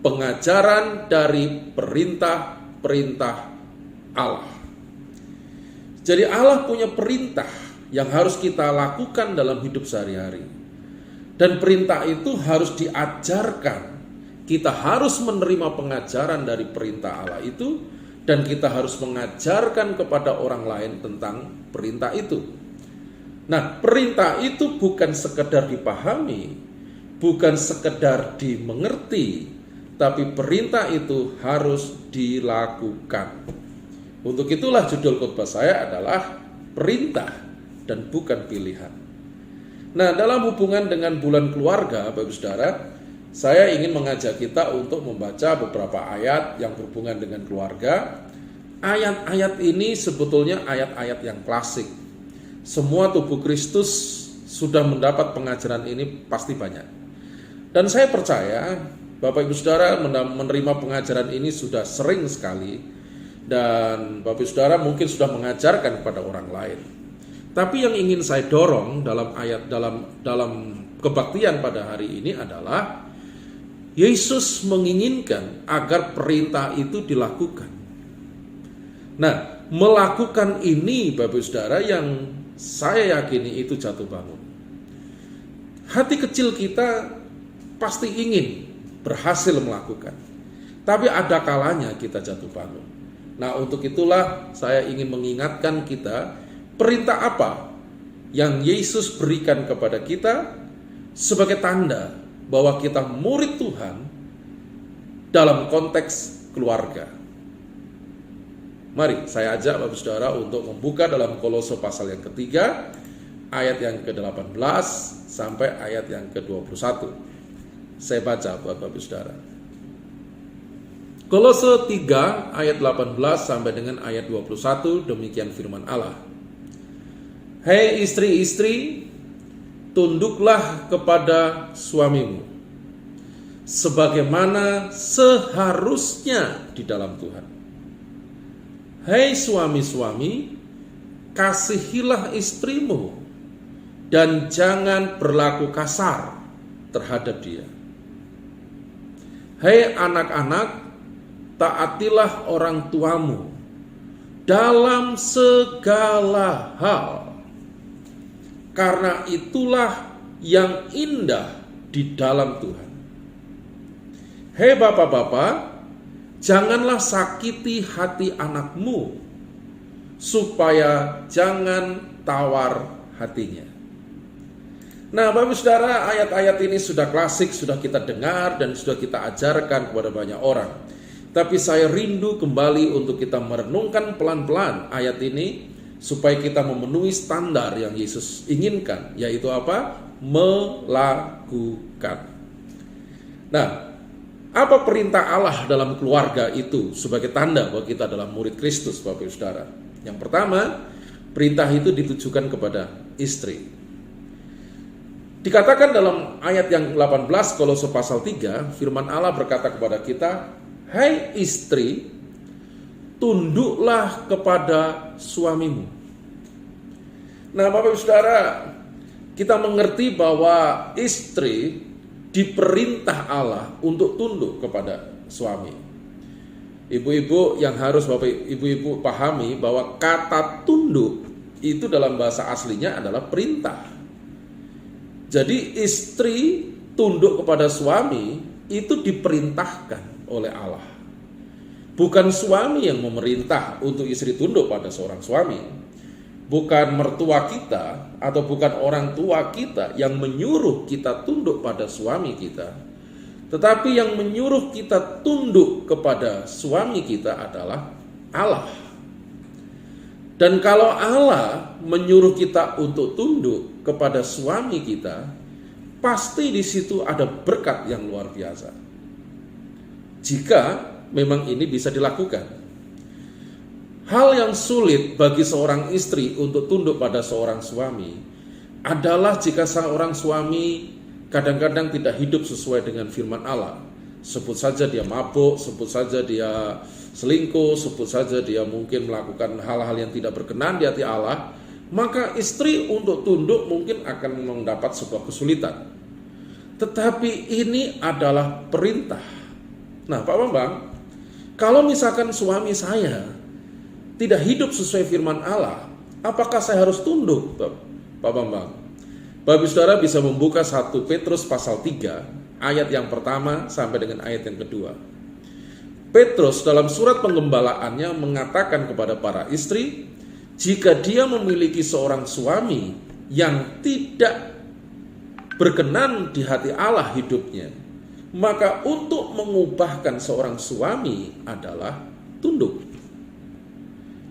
pengajaran dari perintah-perintah Allah. Jadi Allah punya perintah yang harus kita lakukan dalam hidup sehari-hari. Dan perintah itu harus diajarkan. Kita harus menerima pengajaran dari perintah Allah itu, dan kita harus mengajarkan kepada orang lain tentang perintah itu. Nah, perintah itu bukan sekedar dipahami, bukan sekedar dimengerti, tapi perintah itu harus dilakukan. Untuk itulah judul khotbah saya adalah perintah dan bukan pilihan. Nah, dalam hubungan dengan bulan keluarga, Bapak Saudara, saya ingin mengajak kita untuk membaca beberapa ayat yang berhubungan dengan keluarga. Ayat-ayat ini sebetulnya ayat-ayat yang klasik. Semua tubuh Kristus sudah mendapat pengajaran ini pasti banyak. Dan saya percaya Bapak Ibu Saudara menerima pengajaran ini sudah sering sekali. Dan Bapak Ibu Saudara mungkin sudah mengajarkan kepada orang lain. Tapi yang ingin saya dorong dalam ayat dalam kebaktian pada hari ini adalah Yesus menginginkan agar perintah itu dilakukan. Nah, melakukan ini Bapak Saudara yang saya yakini itu jatuh bangun. Hati kecil kita pasti ingin berhasil melakukan. Tapi ada kalanya kita jatuh bangun. Nah, untuk itulah saya ingin mengingatkan kita perintah apa yang Yesus berikan kepada kita sebagai tanda bahwa kita murid Tuhan dalam konteks keluarga. Mari saya ajak Bapak Saudara untuk membuka dalam Kolose pasal yang ketiga, ayat yang ke-18 sampai ayat yang ke-21. Saya baca buat Bapak Saudara. Kolose 3 ayat 18 sampai dengan ayat 21, demikian firman Allah. Hei istri-istri, tunduklah kepada suamimu, sebagaimana seharusnya di dalam Tuhan. Hei suami-suami, kasihilah istrimu, dan jangan berlaku kasar terhadap dia. Hei anak-anak, taatilah orang tuamu dalam segala hal, karena itulah yang indah di dalam Tuhan. Hei bapak-bapak, janganlah sakiti hati anakmu, supaya jangan tawar hatinya. Nah, Bapak Saudara, ayat-ayat ini sudah klasik, sudah kita dengar dan sudah kita ajarkan kepada banyak orang. Tapi saya rindu kembali untuk kita merenungkan pelan-pelan ayat ini supaya kita memenuhi standar yang Yesus inginkan, yaitu apa? Melakukan. Nah, apa perintah Allah dalam keluarga itu sebagai tanda bahwa kita adalah murid Kristus, Bapak Saudara? Yang pertama, perintah itu ditujukan kepada istri. Dikatakan dalam ayat yang 18 Kolose pasal 3, firman Allah berkata kepada kita, "Hai istri, tunduklah kepada suamimu." Nah, Bapak Saudara, kita mengerti bahwa istri diperintah Allah untuk tunduk kepada suami. Ibu-ibu yang harus Bapak Ibu-ibu pahami bahwa kata tunduk itu dalam bahasa aslinya adalah perintah. Jadi istri tunduk kepada suami itu diperintahkan oleh Allah. Bukan suami yang memerintah untuk istri tunduk pada seorang suami. Bukan mertua kita atau bukan orang tua kita yang menyuruh kita tunduk pada suami kita. Tetapi yang menyuruh kita tunduk kepada suami kita adalah Allah. Dan kalau Allah menyuruh kita untuk tunduk kepada suami kita, pasti di situ ada berkat yang luar biasa. Jika memang ini bisa dilakukan. Hal yang sulit bagi seorang istri untuk tunduk pada seorang suami adalah jika seorang suami kadang-kadang tidak hidup sesuai dengan firman Allah. Sebut saja dia mabuk, sebut saja dia selingkuh, sebut saja dia mungkin melakukan hal-hal yang tidak berkenan di hati Allah, maka istri untuk tunduk mungkin akan mendapat sebuah kesulitan. Tetapi ini adalah perintah. Nah, Pak Bambang, kalau misalkan suami saya tidak hidup sesuai firman Allah, apakah saya harus tunduk, Pak Bambang? Bapak Saudara bisa membuka 1 Petrus pasal 3, ayat yang pertama sampai dengan ayat yang kedua. Petrus dalam surat penggembalaannya mengatakan kepada para istri, jika dia memiliki seorang suami yang tidak berkenan di hati Allah hidupnya, maka untuk mengubahkan seorang suami adalah tunduk.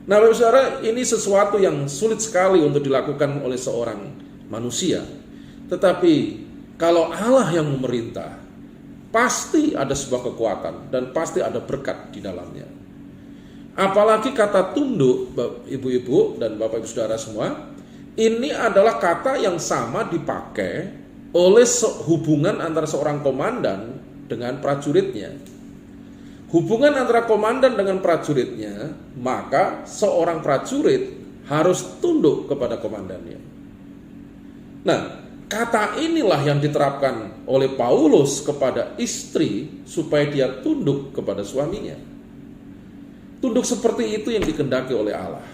Nah, Bapak Saudara, ini sesuatu yang sulit sekali untuk dilakukan oleh seorang manusia. Tetapi kalau Allah yang memerintah, pasti ada sebuah kekuatan dan pasti ada berkat di dalamnya. Apalagi kata tunduk, ibu-ibu dan bapak ibu saudara semua, ini adalah kata yang sama dipakai oleh hubungan antara seorang komandan dengan prajuritnya. Hubungan antara komandan dengan prajuritnya, maka seorang prajurit harus tunduk kepada komandannya. Nah, kata inilah yang diterapkan oleh Paulus kepada istri supaya dia tunduk kepada suaminya. Tunduk seperti itu yang dikehendaki oleh Allah.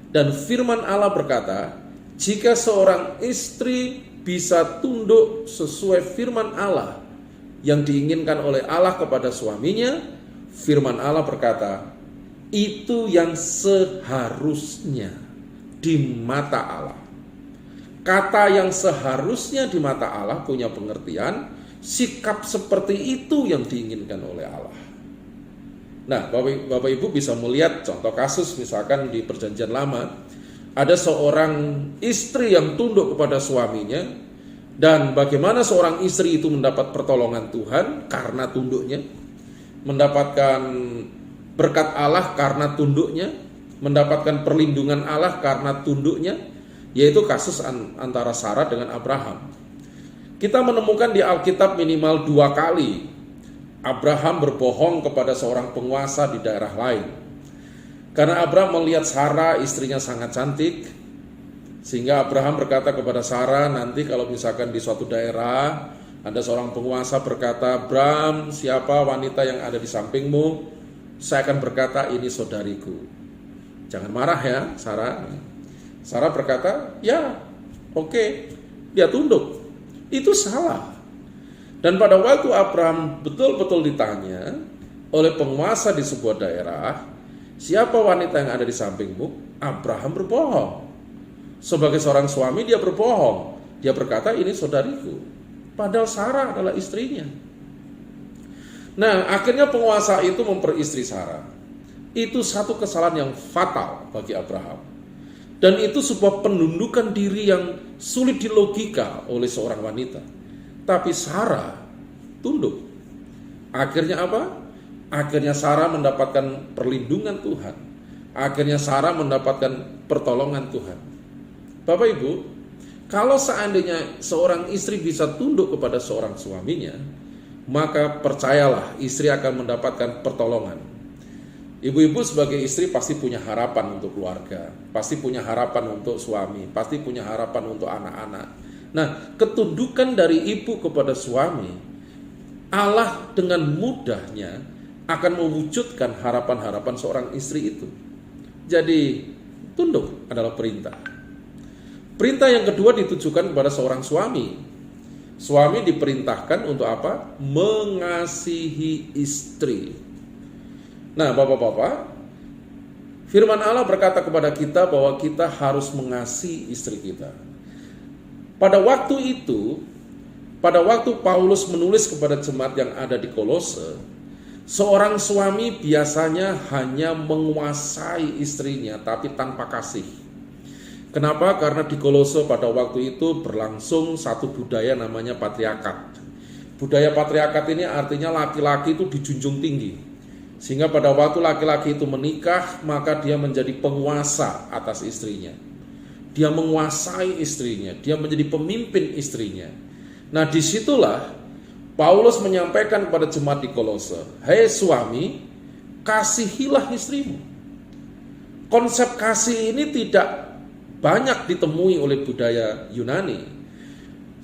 Dan firman Allah berkata, jika seorang istri bisa tunduk sesuai firman Allah yang diinginkan oleh Allah kepada suaminya, firman Allah berkata, itu yang seharusnya di mata Allah. Kata yang seharusnya di mata Allah punya pengertian, sikap seperti itu yang diinginkan oleh Allah. Nah, Bapak Ibu bisa melihat contoh kasus misalkan di Perjanjian Lama, ada seorang istri yang tunduk kepada suaminya, dan bagaimana seorang istri itu mendapat pertolongan Tuhan karena tunduknya, mendapatkan berkat Allah karena tunduknya, mendapatkan perlindungan Allah karena tunduknya, yaitu kasus antara Sarah dengan Abraham. Kita menemukan di Alkitab minimal 2 kali Abraham berbohong kepada seorang penguasa di daerah lain. Karena Abraham melihat Sarah istrinya sangat cantik, sehingga Abraham berkata kepada Sarah, nanti kalau misalkan di suatu daerah ada seorang penguasa berkata, Abraham, siapa wanita yang ada di sampingmu? Saya akan berkata, ini saudariku. Jangan marah ya Sarah. Sarah berkata, ya oke. Dia tunduk. Itu salah. Dan pada waktu Abraham betul-betul ditanya oleh penguasa di sebuah daerah, siapa wanita yang ada di sampingmu? Abraham berbohong. Sebagai seorang suami dia berbohong. Dia berkata, ini saudariku. Padahal Sarah adalah istrinya. Nah, akhirnya penguasa itu memperistri Sarah. Itu satu kesalahan yang fatal bagi Abraham. Dan itu sebuah penundukan diri yang sulit dilogika oleh seorang wanita. Tapi Sarah tunduk. Akhirnya apa? Akhirnya Sarah mendapatkan perlindungan Tuhan. Akhirnya Sarah mendapatkan pertolongan Tuhan. Bapak Ibu, kalau seandainya seorang istri bisa tunduk kepada seorang suaminya, maka percayalah istri akan mendapatkan pertolongan. Ibu-ibu sebagai istri pasti punya harapan untuk keluarga, pasti punya harapan untuk suami, pasti punya harapan untuk anak-anak. Nah, ketundukan dari ibu kepada suami, Allah dengan mudahnya akan mewujudkan harapan-harapan seorang istri itu. Jadi, tunduk adalah perintah. Perintah yang kedua ditujukan kepada seorang suami. Suami diperintahkan untuk apa? Mengasihi istri. Nah, Bapak-bapak, firman Allah berkata kepada kita bahwa kita harus mengasihi istri kita. Pada waktu itu, pada waktu Paulus menulis kepada jemaat yang ada di Kolose, seorang suami biasanya hanya menguasai istrinya tapi tanpa kasih. Kenapa? Karena di Kolose pada waktu itu berlangsung satu budaya namanya patriarkat. Budaya patriarkat ini artinya laki-laki itu dijunjung tinggi. Sehingga pada waktu laki-laki itu menikah, maka dia menjadi penguasa atas istrinya. Dia menguasai istrinya, dia menjadi pemimpin istrinya. Nah, disitulah Paulus menyampaikan kepada jemaat di Kolose, hei suami, kasihilah istrimu. Konsep kasih ini tidak banyak ditemui oleh budaya Yunani.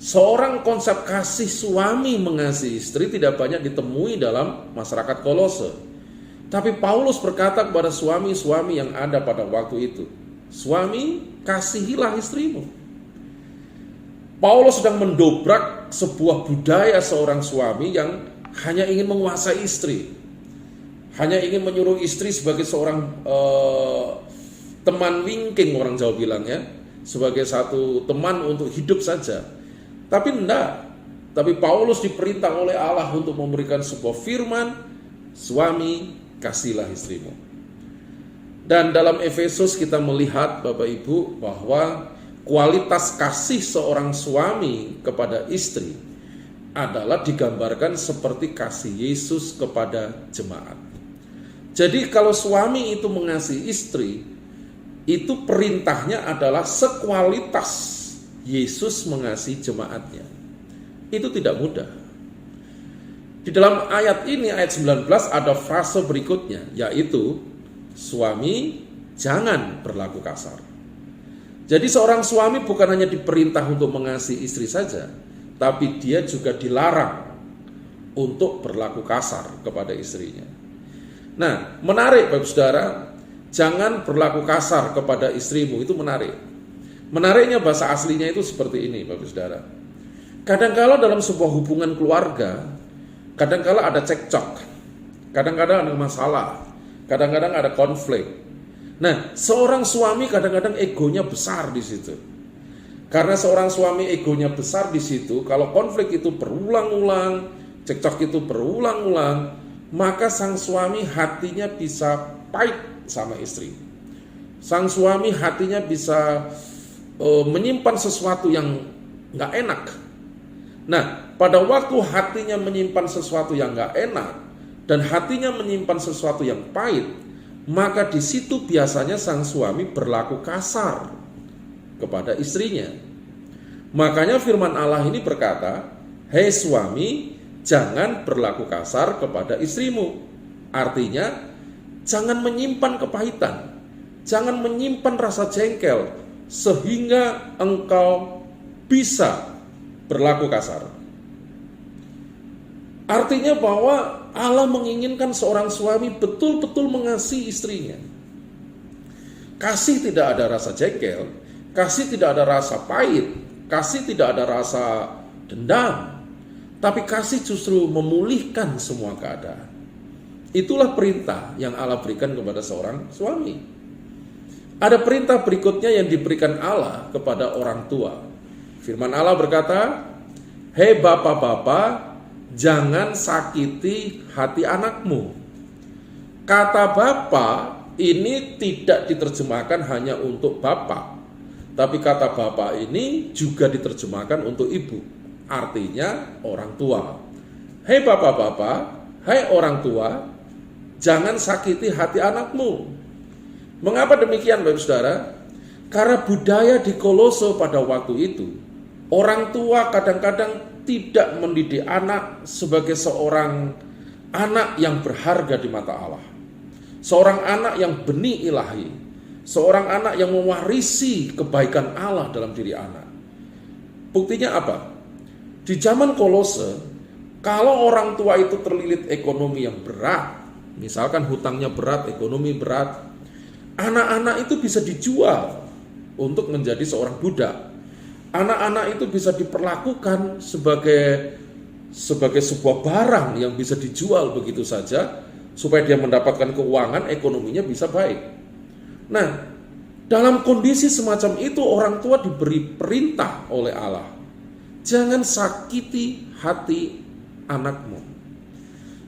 Seorang konsep kasih suami mengasihi istri tidak banyak ditemui dalam masyarakat Kolose. Tapi Paulus berkata kepada suami-suami yang ada pada waktu itu, suami, kasihilah istrimu. Paulus sedang mendobrak sebuah budaya seorang suami yang hanya ingin menguasai istri, hanya ingin menyuruh istri sebagai seorang teman wingking, orang Jawa bilang ya, sebagai satu teman untuk hidup saja. Tapi enggak. Tapi Paulus diperintah oleh Allah untuk memberikan sebuah firman, suami, kasihlah istrimu. Dan dalam Efesus kita melihat Bapak Ibu bahwa kualitas kasih seorang suami kepada istri adalah digambarkan seperti kasih Yesus kepada jemaat. Jadi kalau suami itu mengasihi istri, itu perintahnya adalah sekualitas Yesus mengasihi jemaatnya. Itu tidak mudah. Di dalam ayat ini, ayat 19 ada frase berikutnya, yaitu suami jangan berlaku kasar. Jadi seorang suami bukan hanya diperintah untuk mengasihi istri saja, tapi dia juga dilarang untuk berlaku kasar kepada istrinya. Nah, menarik Bapak Saudara, jangan berlaku kasar kepada istrimu, itu menarik. Menariknya bahasa aslinya itu seperti ini Bapak Saudara. Kadang-kala dalam sebuah hubungan keluarga, kadang-kala ada cekcok, kadang-kadang ada masalah, kadang-kadang ada konflik. Nah, seorang suami kadang-kadang egonya besar di situ. Karena seorang suami egonya besar di situ, kalau konflik itu berulang-ulang, cekcok itu berulang-ulang, maka sang suami hatinya bisa pahit sama istri. Sang suami hatinya bisa menyimpan sesuatu yang nggak enak. Nah, pada waktu hatinya menyimpan sesuatu yang nggak enak dan hatinya menyimpan sesuatu yang pahit, maka di situ biasanya sang suami berlaku kasar kepada istrinya. Makanya firman Allah ini berkata, "Hei suami, jangan berlaku kasar kepada istrimu." Artinya, jangan menyimpan kepahitan, jangan menyimpan rasa jengkel sehingga engkau bisa berlaku kasar. Artinya bahwa Allah menginginkan seorang suami betul-betul mengasihi istrinya. Kasih tidak ada rasa jengkel, kasih tidak ada rasa pahit, kasih tidak ada rasa dendam, tapi kasih justru memulihkan semua keadaan. Itulah perintah yang Allah berikan kepada seorang suami. Ada perintah berikutnya yang diberikan Allah kepada orang tua. Firman Allah berkata, "Hei bapak-bapak, jangan sakiti hati anakmu." Kata bapak ini tidak diterjemahkan hanya untuk bapak, tapi kata bapak ini juga diterjemahkan untuk ibu. Artinya orang tua. Hei bapak-bapak, hai orang tua, jangan sakiti hati anakmu. Mengapa demikian Bapak Saudara? Karena budaya di Kolose pada waktu itu, orang tua kadang-kadang tidak mendidik anak sebagai seorang anak yang berharga di mata Allah. Seorang anak yang benih ilahi, seorang anak yang mewarisi kebaikan Allah dalam diri anak. Buktinya apa? Di zaman Kolose, kalau orang tua itu terlilit ekonomi yang berat, misalkan hutangnya berat, ekonomi berat, anak-anak itu bisa dijual untuk menjadi seorang budak. Anak-anak itu bisa diperlakukan sebagai sebuah barang yang bisa dijual begitu saja, supaya dia mendapatkan keuangan, ekonominya bisa baik. Nah, dalam kondisi semacam itu orang tua diberi perintah oleh Allah, jangan sakiti hati anakmu.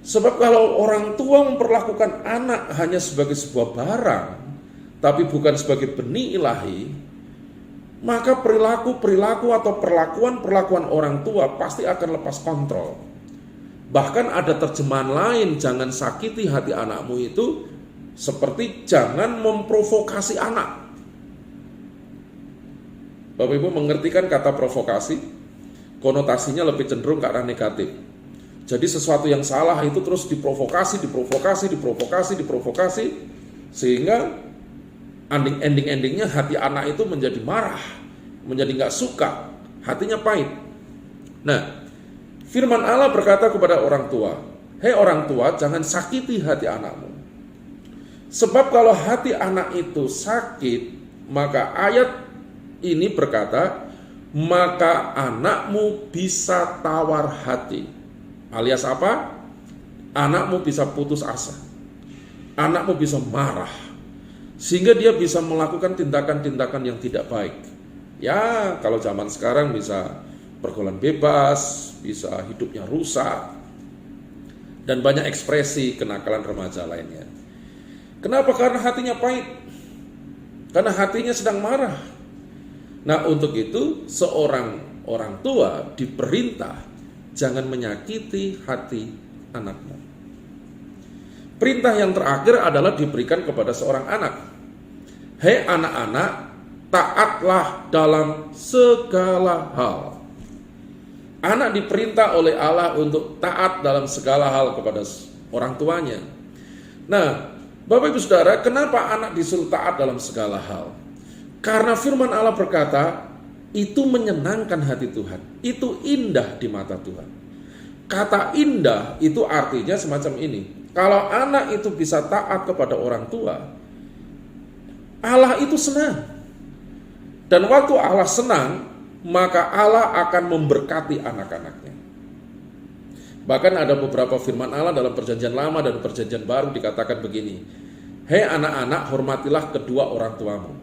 Sebab kalau orang tua memperlakukan anak hanya sebagai sebuah barang, tapi bukan sebagai benih ilahi, maka perilaku-perilaku atau perlakuan-perlakuan orang tua pasti akan lepas kontrol. Bahkan ada terjemahan lain, jangan sakiti hati anakmu itu seperti jangan memprovokasi anak. Bapak Ibu mengerti kan kata provokasi? Konotasinya lebih cenderung ke arah negatif. Jadi sesuatu yang salah itu terus diprovokasi, sehingga ending-endingnya hati anak itu menjadi marah, menjadi nggak suka, hatinya pahit. Nah, firman Allah berkata kepada orang tua, "Hei orang tua, jangan sakiti hati anakmu." Sebab kalau hati anak itu sakit, maka ayat ini berkata, maka anakmu bisa tawar hati. Alias apa? Anakmu bisa putus asa. Anakmu bisa marah. Sehingga dia bisa melakukan tindakan-tindakan yang tidak baik. Ya, kalau zaman sekarang bisa pergaulan bebas, bisa hidupnya rusak, dan banyak ekspresi kenakalan remaja lainnya. Kenapa? Karena hatinya pahit. Karena hatinya sedang marah. Nah, untuk itu seorang orang tua diperintah jangan menyakiti hati anakmu. Perintah yang terakhir adalah diberikan kepada seorang anak. Hei anak-anak, taatlah dalam segala hal. Anak diperintah oleh Allah untuk taat dalam segala hal kepada orang tuanya. Nah, Bapak Ibu Saudara, kenapa anak disuruh taat dalam segala hal? Karena firman Allah berkata, itu menyenangkan hati Tuhan. Itu indah di mata Tuhan. Kata indah itu artinya semacam ini. Kalau anak itu bisa taat kepada orang tua, Allah itu senang. Dan waktu Allah senang, maka Allah akan memberkati anak-anaknya. Bahkan ada beberapa firman Allah dalam perjanjian lama dan perjanjian baru dikatakan begini, hei anak-anak, hormatilah kedua orang tuamu.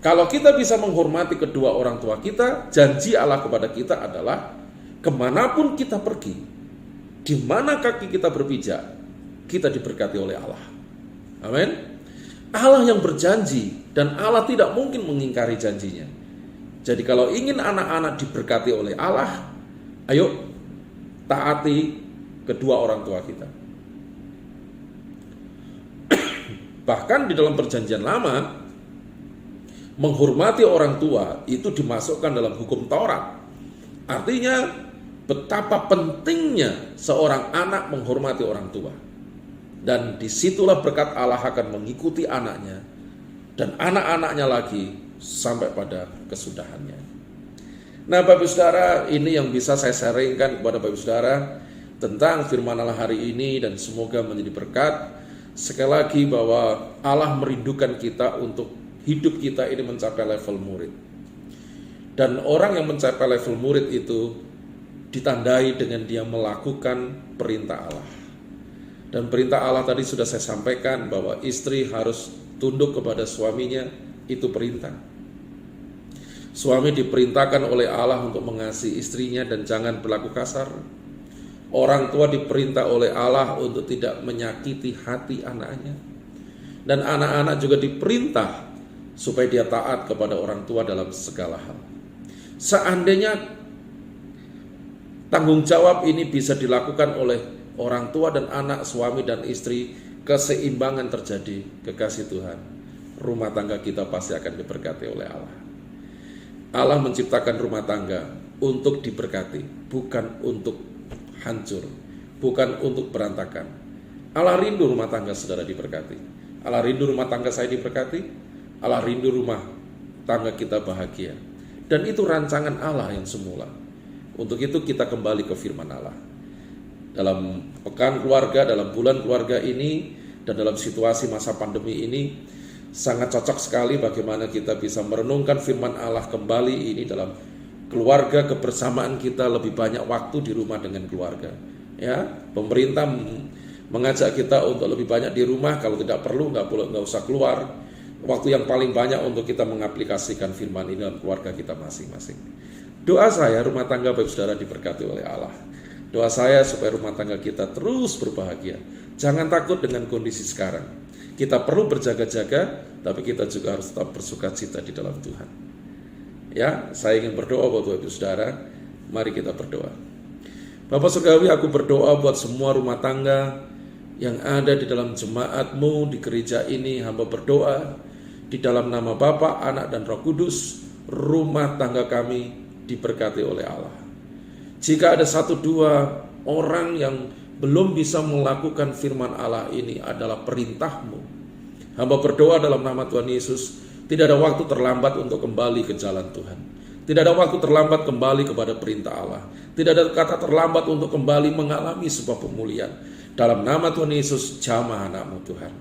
Kalau kita bisa menghormati kedua orang tua kita, janji Allah kepada kita adalah kemanapun kita pergi, di mana kaki kita berpijak, kita diberkati oleh Allah. Amin. Allah yang berjanji dan Allah tidak mungkin mengingkari janjinya. Jadi kalau ingin anak-anak diberkati oleh Allah, ayo taati kedua orang tua kita. Bahkan di dalam perjanjian lama, menghormati orang tua itu dimasukkan dalam hukum Taurat. Artinya betapa pentingnya seorang anak menghormati orang tua. Dan disitulah berkat Allah akan mengikuti anaknya dan anak-anaknya lagi sampai pada kesudahannya. Nah, Bapak Saudara, ini yang bisa saya sharingkan kepada Bapak Saudara tentang firman Allah hari ini, dan semoga menjadi berkat. Sekali lagi bahwa Allah merindukan kita untuk hidup kita ini mencapai level murid. Dan orang yang mencapai level murid itu ditandai dengan dia melakukan perintah Allah. Dan perintah Allah tadi sudah saya sampaikan bahwa istri harus tunduk kepada suaminya, itu perintah. Suami diperintahkan oleh Allah untuk mengasihi istrinya dan jangan berlaku kasar. Orang tua diperintah oleh Allah untuk tidak menyakiti hati anaknya. Dan anak-anak juga diperintah supaya dia taat kepada orang tua dalam segala hal. Seandainya tanggung jawab ini bisa dilakukan oleh orang tua dan anak, suami dan istri, keseimbangan terjadi, kekasih Tuhan. Rumah tangga kita pasti akan diberkati oleh Allah. Allah menciptakan rumah tangga untuk diberkati, bukan untuk hancur, bukan untuk berantakan. Allah rindu rumah tangga saudara diberkati. Allah rindu rumah tangga saya diberkati. Allah rindu rumah tangga kita bahagia. Dan itu rancangan Allah yang semula. Untuk itu kita kembali ke firman Allah. Dalam pekan keluarga, dalam bulan keluarga ini, dan dalam situasi masa pandemi ini, sangat cocok sekali bagaimana kita bisa merenungkan firman Allah kembali ini dalam keluarga, kebersamaan kita, lebih banyak waktu di rumah dengan keluarga. Ya, pemerintah mengajak kita untuk lebih banyak di rumah, kalau tidak perlu nggak usah keluar. Waktu yang paling banyak untuk kita mengaplikasikan firman ini dalam keluarga kita masing-masing. Doa saya rumah tangga Bapak Saudara diberkati oleh Allah. Doa saya supaya rumah tangga kita terus berbahagia. Jangan takut dengan kondisi sekarang. Kita perlu berjaga-jaga, tapi kita juga harus tetap bersukacita di dalam Tuhan. Ya, saya ingin berdoa buat Bapak Saudara. Mari kita berdoa. Bapak Surgawi, aku berdoa buat semua rumah tangga yang ada di dalam jemaat-Mu di gereja ini. Hamba berdoa di dalam nama Bapa, Anak dan Roh Kudus, rumah tangga kami diberkati oleh Allah. Jika ada 1-2 orang yang belum bisa melakukan firman Allah ini adalah perintah-Mu, hamba berdoa dalam nama Tuhan Yesus, tidak ada waktu terlambat untuk kembali ke jalan Tuhan. Tidak ada waktu terlambat kembali kepada perintah Allah. Tidak ada kata terlambat untuk kembali mengalami sebuah pemulihan. Dalam nama Tuhan Yesus, jamah anak-Mu Tuhan.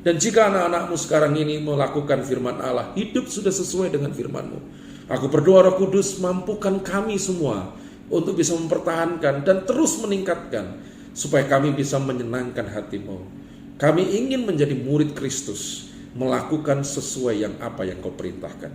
Dan jika anak-anak-Mu sekarang ini melakukan firman Allah, hidup sudah sesuai dengan firman-Mu. Aku berdoa Roh Kudus, mampukan kami semua untuk bisa mempertahankan dan terus meningkatkan, supaya kami bisa menyenangkan hati-Mu. Kami ingin menjadi murid Kristus, melakukan sesuai yang apa yang Kau perintahkan.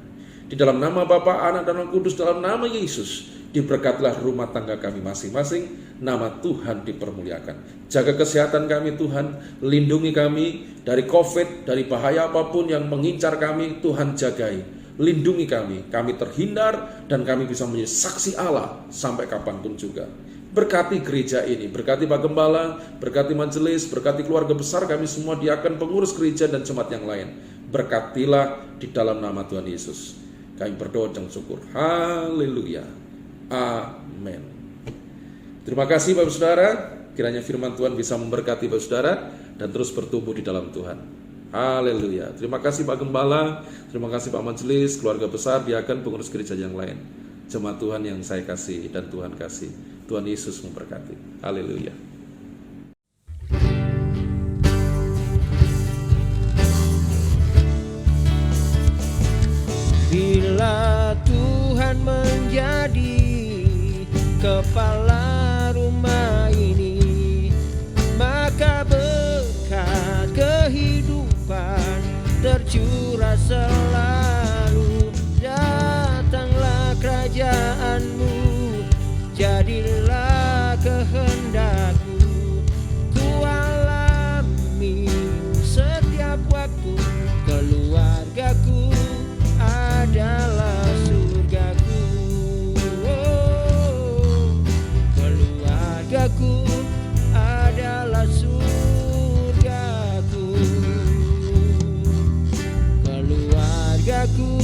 Di dalam nama Bapa, Anak dan Roh Kudus, dalam nama Yesus, diberkatilah rumah tangga kami masing-masing. Nama Tuhan dipermuliakan. Jaga kesehatan kami Tuhan, lindungi kami dari COVID, dari bahaya apapun yang mengincar kami, Tuhan jagai. Lindungi kami terhindar dan kami bisa menjadi saksi Allah sampai kapanpun juga. Berkati gereja ini, berkati Pak Gembala, berkati majelis, berkati keluarga besar kami semua, diakan pengurus gereja dan jemaat yang lain. Berkatilah di dalam nama Tuhan Yesus. Kami berdoa dan syukur. Haleluya. Amin. Terima kasih Bapak Saudara. Kiranya firman Tuhan bisa memberkati Bapak Saudara dan terus bertumbuh di dalam Tuhan. Haleluya. Terima kasih Pak Gembala, terima kasih Pak Majelis, keluarga besar, diakan, pengurus gereja yang lain. Jemaat Tuhan yang saya kasih dan Tuhan kasih. Tuhan Yesus memberkati. Haleluya. Bila Tuhan menjadi kepala rumah ini, maka berkat kehidupan tercurah selalu. jiwaku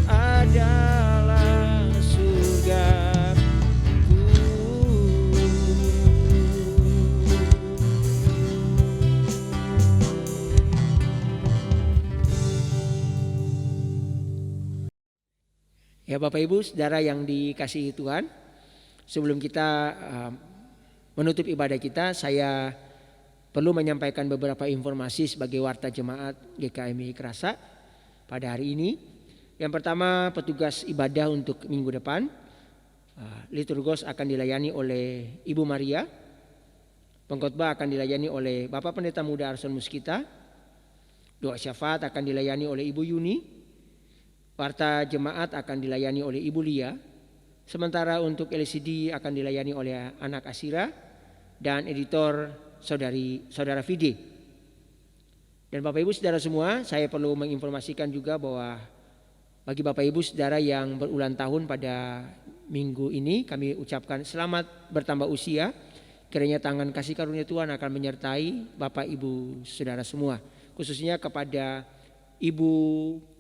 adalah surgaku. Ya Bapak Ibu Saudara yang dikasihi Tuhan, sebelum kita menutup ibadah kita, saya perlu menyampaikan beberapa informasi sebagai warta jemaat GKMI Kerasa pada hari ini. Yang pertama, petugas ibadah untuk minggu depan, liturgos akan dilayani oleh Ibu Maria, pengkhotbah akan dilayani oleh Bapak Pendeta Muda Arson Muskita, doa syafaat akan dilayani oleh Ibu Yuni, warta jemaat akan dilayani oleh Ibu Lia, sementara untuk LCD akan dilayani oleh anak Asira, dan editor saudara Vidi. Dan Bapak Ibu Saudara semua, saya perlu menginformasikan juga bahwa bagi Bapak Ibu Saudara yang berulang tahun pada minggu ini, kami ucapkan selamat bertambah usia. Kiranya tangan kasih karunia Tuhan akan menyertai Bapak Ibu Saudara semua, khususnya kepada Ibu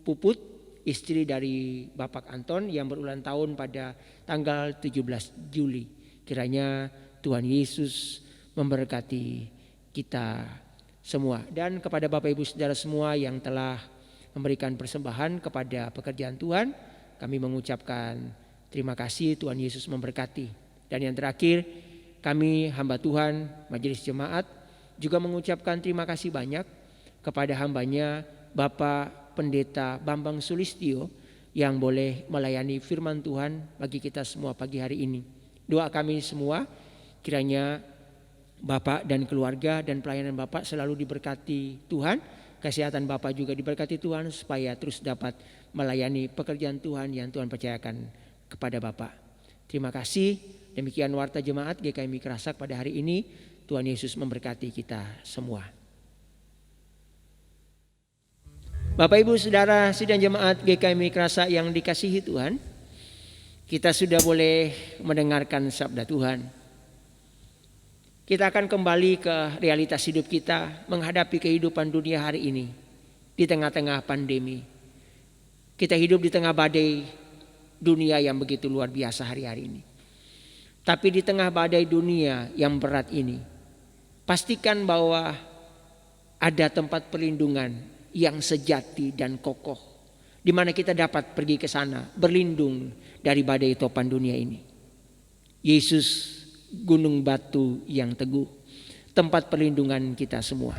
Puput, istri dari Bapak Anton yang berulang tahun pada tanggal 17 Juli. Kiranya Tuhan Yesus memberkati kita semua. Dan kepada Bapak Ibu Saudara semua yang telah memberikan persembahan kepada pekerjaan Tuhan, kami mengucapkan terima kasih. Tuhan Yesus memberkati. Dan yang terakhir, kami hamba Tuhan Majelis Jemaat juga mengucapkan terima kasih banyak kepada hambanya Bapak Pendeta Bambang Sulistyo yang boleh melayani firman Tuhan bagi kita semua pagi hari ini. Doa kami semua kiranya Bapak dan keluarga dan pelayanan Bapak selalu diberkati Tuhan, kesehatan Bapak juga diberkati Tuhan supaya terus dapat melayani pekerjaan Tuhan yang Tuhan percayakan kepada Bapak. Terima kasih. Demikian warta jemaat GKMI Kerasak pada hari ini. Tuhan Yesus memberkati kita semua. Bapak Ibu Saudara sidang jemaat GKMI Kerasa yang dikasihi Tuhan, kita sudah boleh mendengarkan sabda Tuhan. Kita akan kembali ke realitas hidup kita menghadapi kehidupan dunia hari ini di tengah-tengah pandemi. Kita hidup di tengah badai dunia yang begitu luar biasa hari-hari ini. Tapi di tengah badai dunia yang berat ini, pastikan bahwa ada tempat perlindungan yang sejati dan kokoh, di mana kita dapat pergi ke sana berlindung dari badai topan dunia ini. Yesus, gunung batu yang teguh, tempat perlindungan kita semua.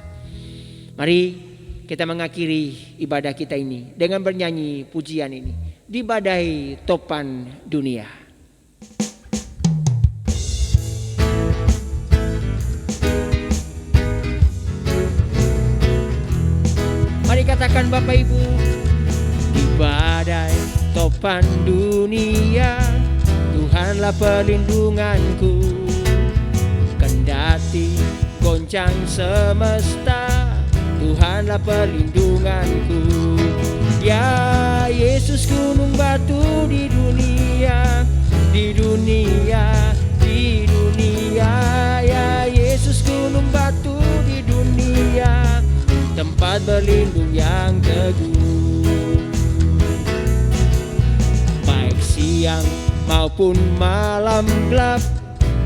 Mari kita mengakhiri ibadah kita ini dengan bernyanyi pujian ini, di badai topan dunia. Mari katakan Bapak Ibu, di badai topan dunia, Tuhanlah perlindunganku. Kendati goncang semesta, Tuhanlah perlindunganku. Ya Yesus gunung batu di dunia, di dunia, di dunia. Ya Yesus gunung batu di dunia, tempat berlindung yang teguh. Baik siang maupun malam gelap,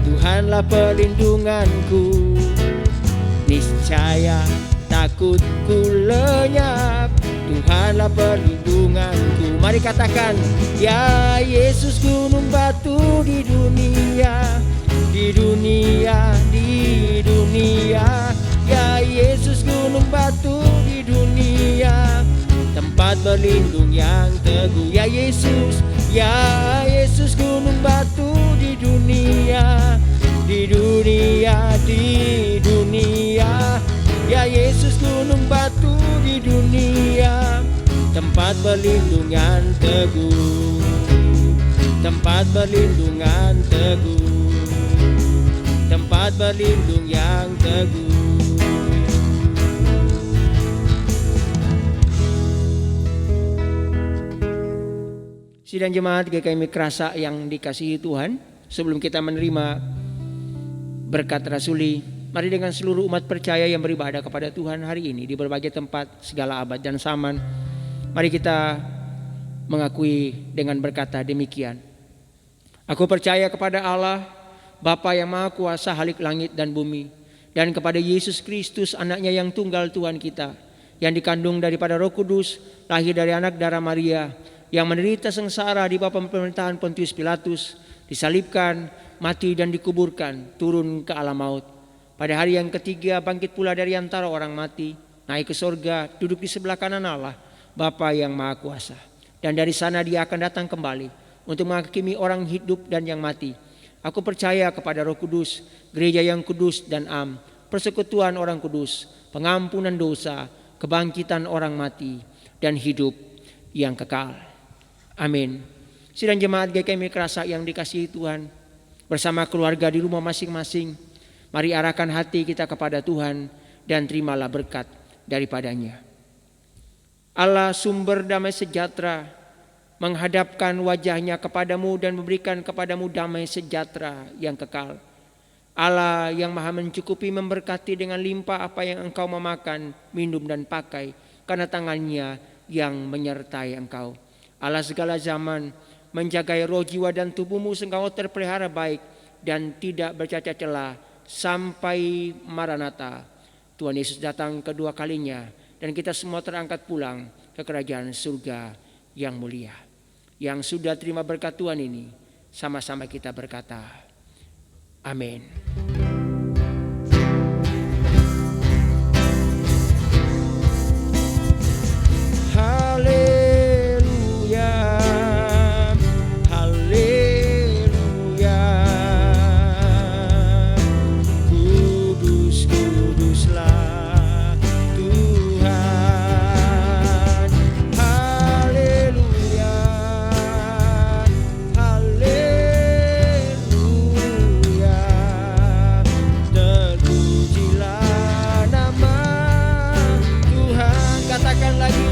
Tuhanlah perlindunganku. Niscaya takutku lenyap, Tuhanlah perlindunganku. Mari katakan, ya Yesus gunung batu di dunia, di dunia, di dunia. Ya Yesus gunung batu di dunia, tempat berlindung yang teguh. Ya Yesus gunung batu di dunia, di dunia, di dunia. Ya Yesus gunung batu di dunia, tempat berlindung yang teguh, tempat berlindung yang teguh, tempat berlindung yang teguh. Sidang jemaat GKMI Kerasa yang dikasihi Tuhan, sebelum kita menerima berkat rasuli, Mari dengan seluruh umat percaya yang beribadah kepada Tuhan hari ini di berbagai tempat, segala abad dan zaman, mari kita mengakui dengan berkata demikian. Aku percaya kepada Allah, Bapa yang Maha Kuasa halik langit dan bumi, dan kepada Yesus Kristus anaknya yang tunggal Tuhan kita, yang dikandung daripada Roh Kudus, lahir dari anak darah Maria, yang menderita sengsara di bawah pemerintahan Pontius Pilatus, disalibkan, mati dan dikuburkan, turun ke alam maut. Pada hari yang ketiga bangkit pula dari antara orang mati, naik ke sorga, duduk di sebelah kanan Allah, Bapa yang Maha Kuasa. Dan dari sana dia akan datang kembali untuk menghakimi orang hidup dan yang mati. Aku percaya kepada Roh Kudus, gereja yang kudus dan am, persekutuan orang kudus, pengampunan dosa, kebangkitan orang mati, dan hidup yang kekal. Amin. Sidang jemaat GKI Mikrasa yang dikasihi Tuhan, bersama keluarga di rumah masing-masing, mari arahkan hati kita kepada Tuhan dan terimalah berkat daripadanya. Allah sumber damai sejahtera menghadapkan wajahnya kepadamu dan memberikan kepadamu damai sejahtera yang kekal. Allah yang maha mencukupi memberkati dengan limpah apa yang engkau memakan, minum dan pakai, karena tangannya yang menyertai engkau. Allah segala zaman menjagai roh, jiwa dan tubuhmu sehingga engkau terpelihara baik dan tidak bercacat celah sampai Maranatha. Tuhan Yesus datang kedua kalinya dan kita semua terangkat pulang ke kerajaan surga yang mulia. Yang sudah terima berkat Tuhan ini, sama-sama kita berkata, amin. Haleluya, haleluya. Kudus, kuduslah Tuhan. Haleluya, haleluya. Terpujilah nama Tuhan. Katakan lagi.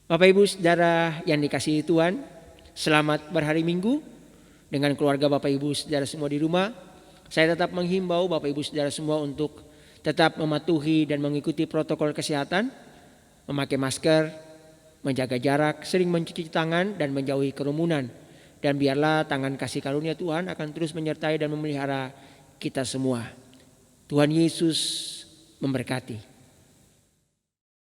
Bapak Ibu Saudara yang dikasihi Tuhan, selamat berhari Minggu dengan keluarga Bapak Ibu Saudara semua di rumah. Saya tetap menghimbau Bapak Ibu Saudara semua untuk tetap mematuhi dan mengikuti protokol kesehatan, memakai masker, menjaga jarak, sering mencuci tangan dan menjauhi kerumunan. Dan biarlah tangan kasih karunia Tuhan akan terus menyertai dan memelihara kita semua. Tuhan Yesus memberkati.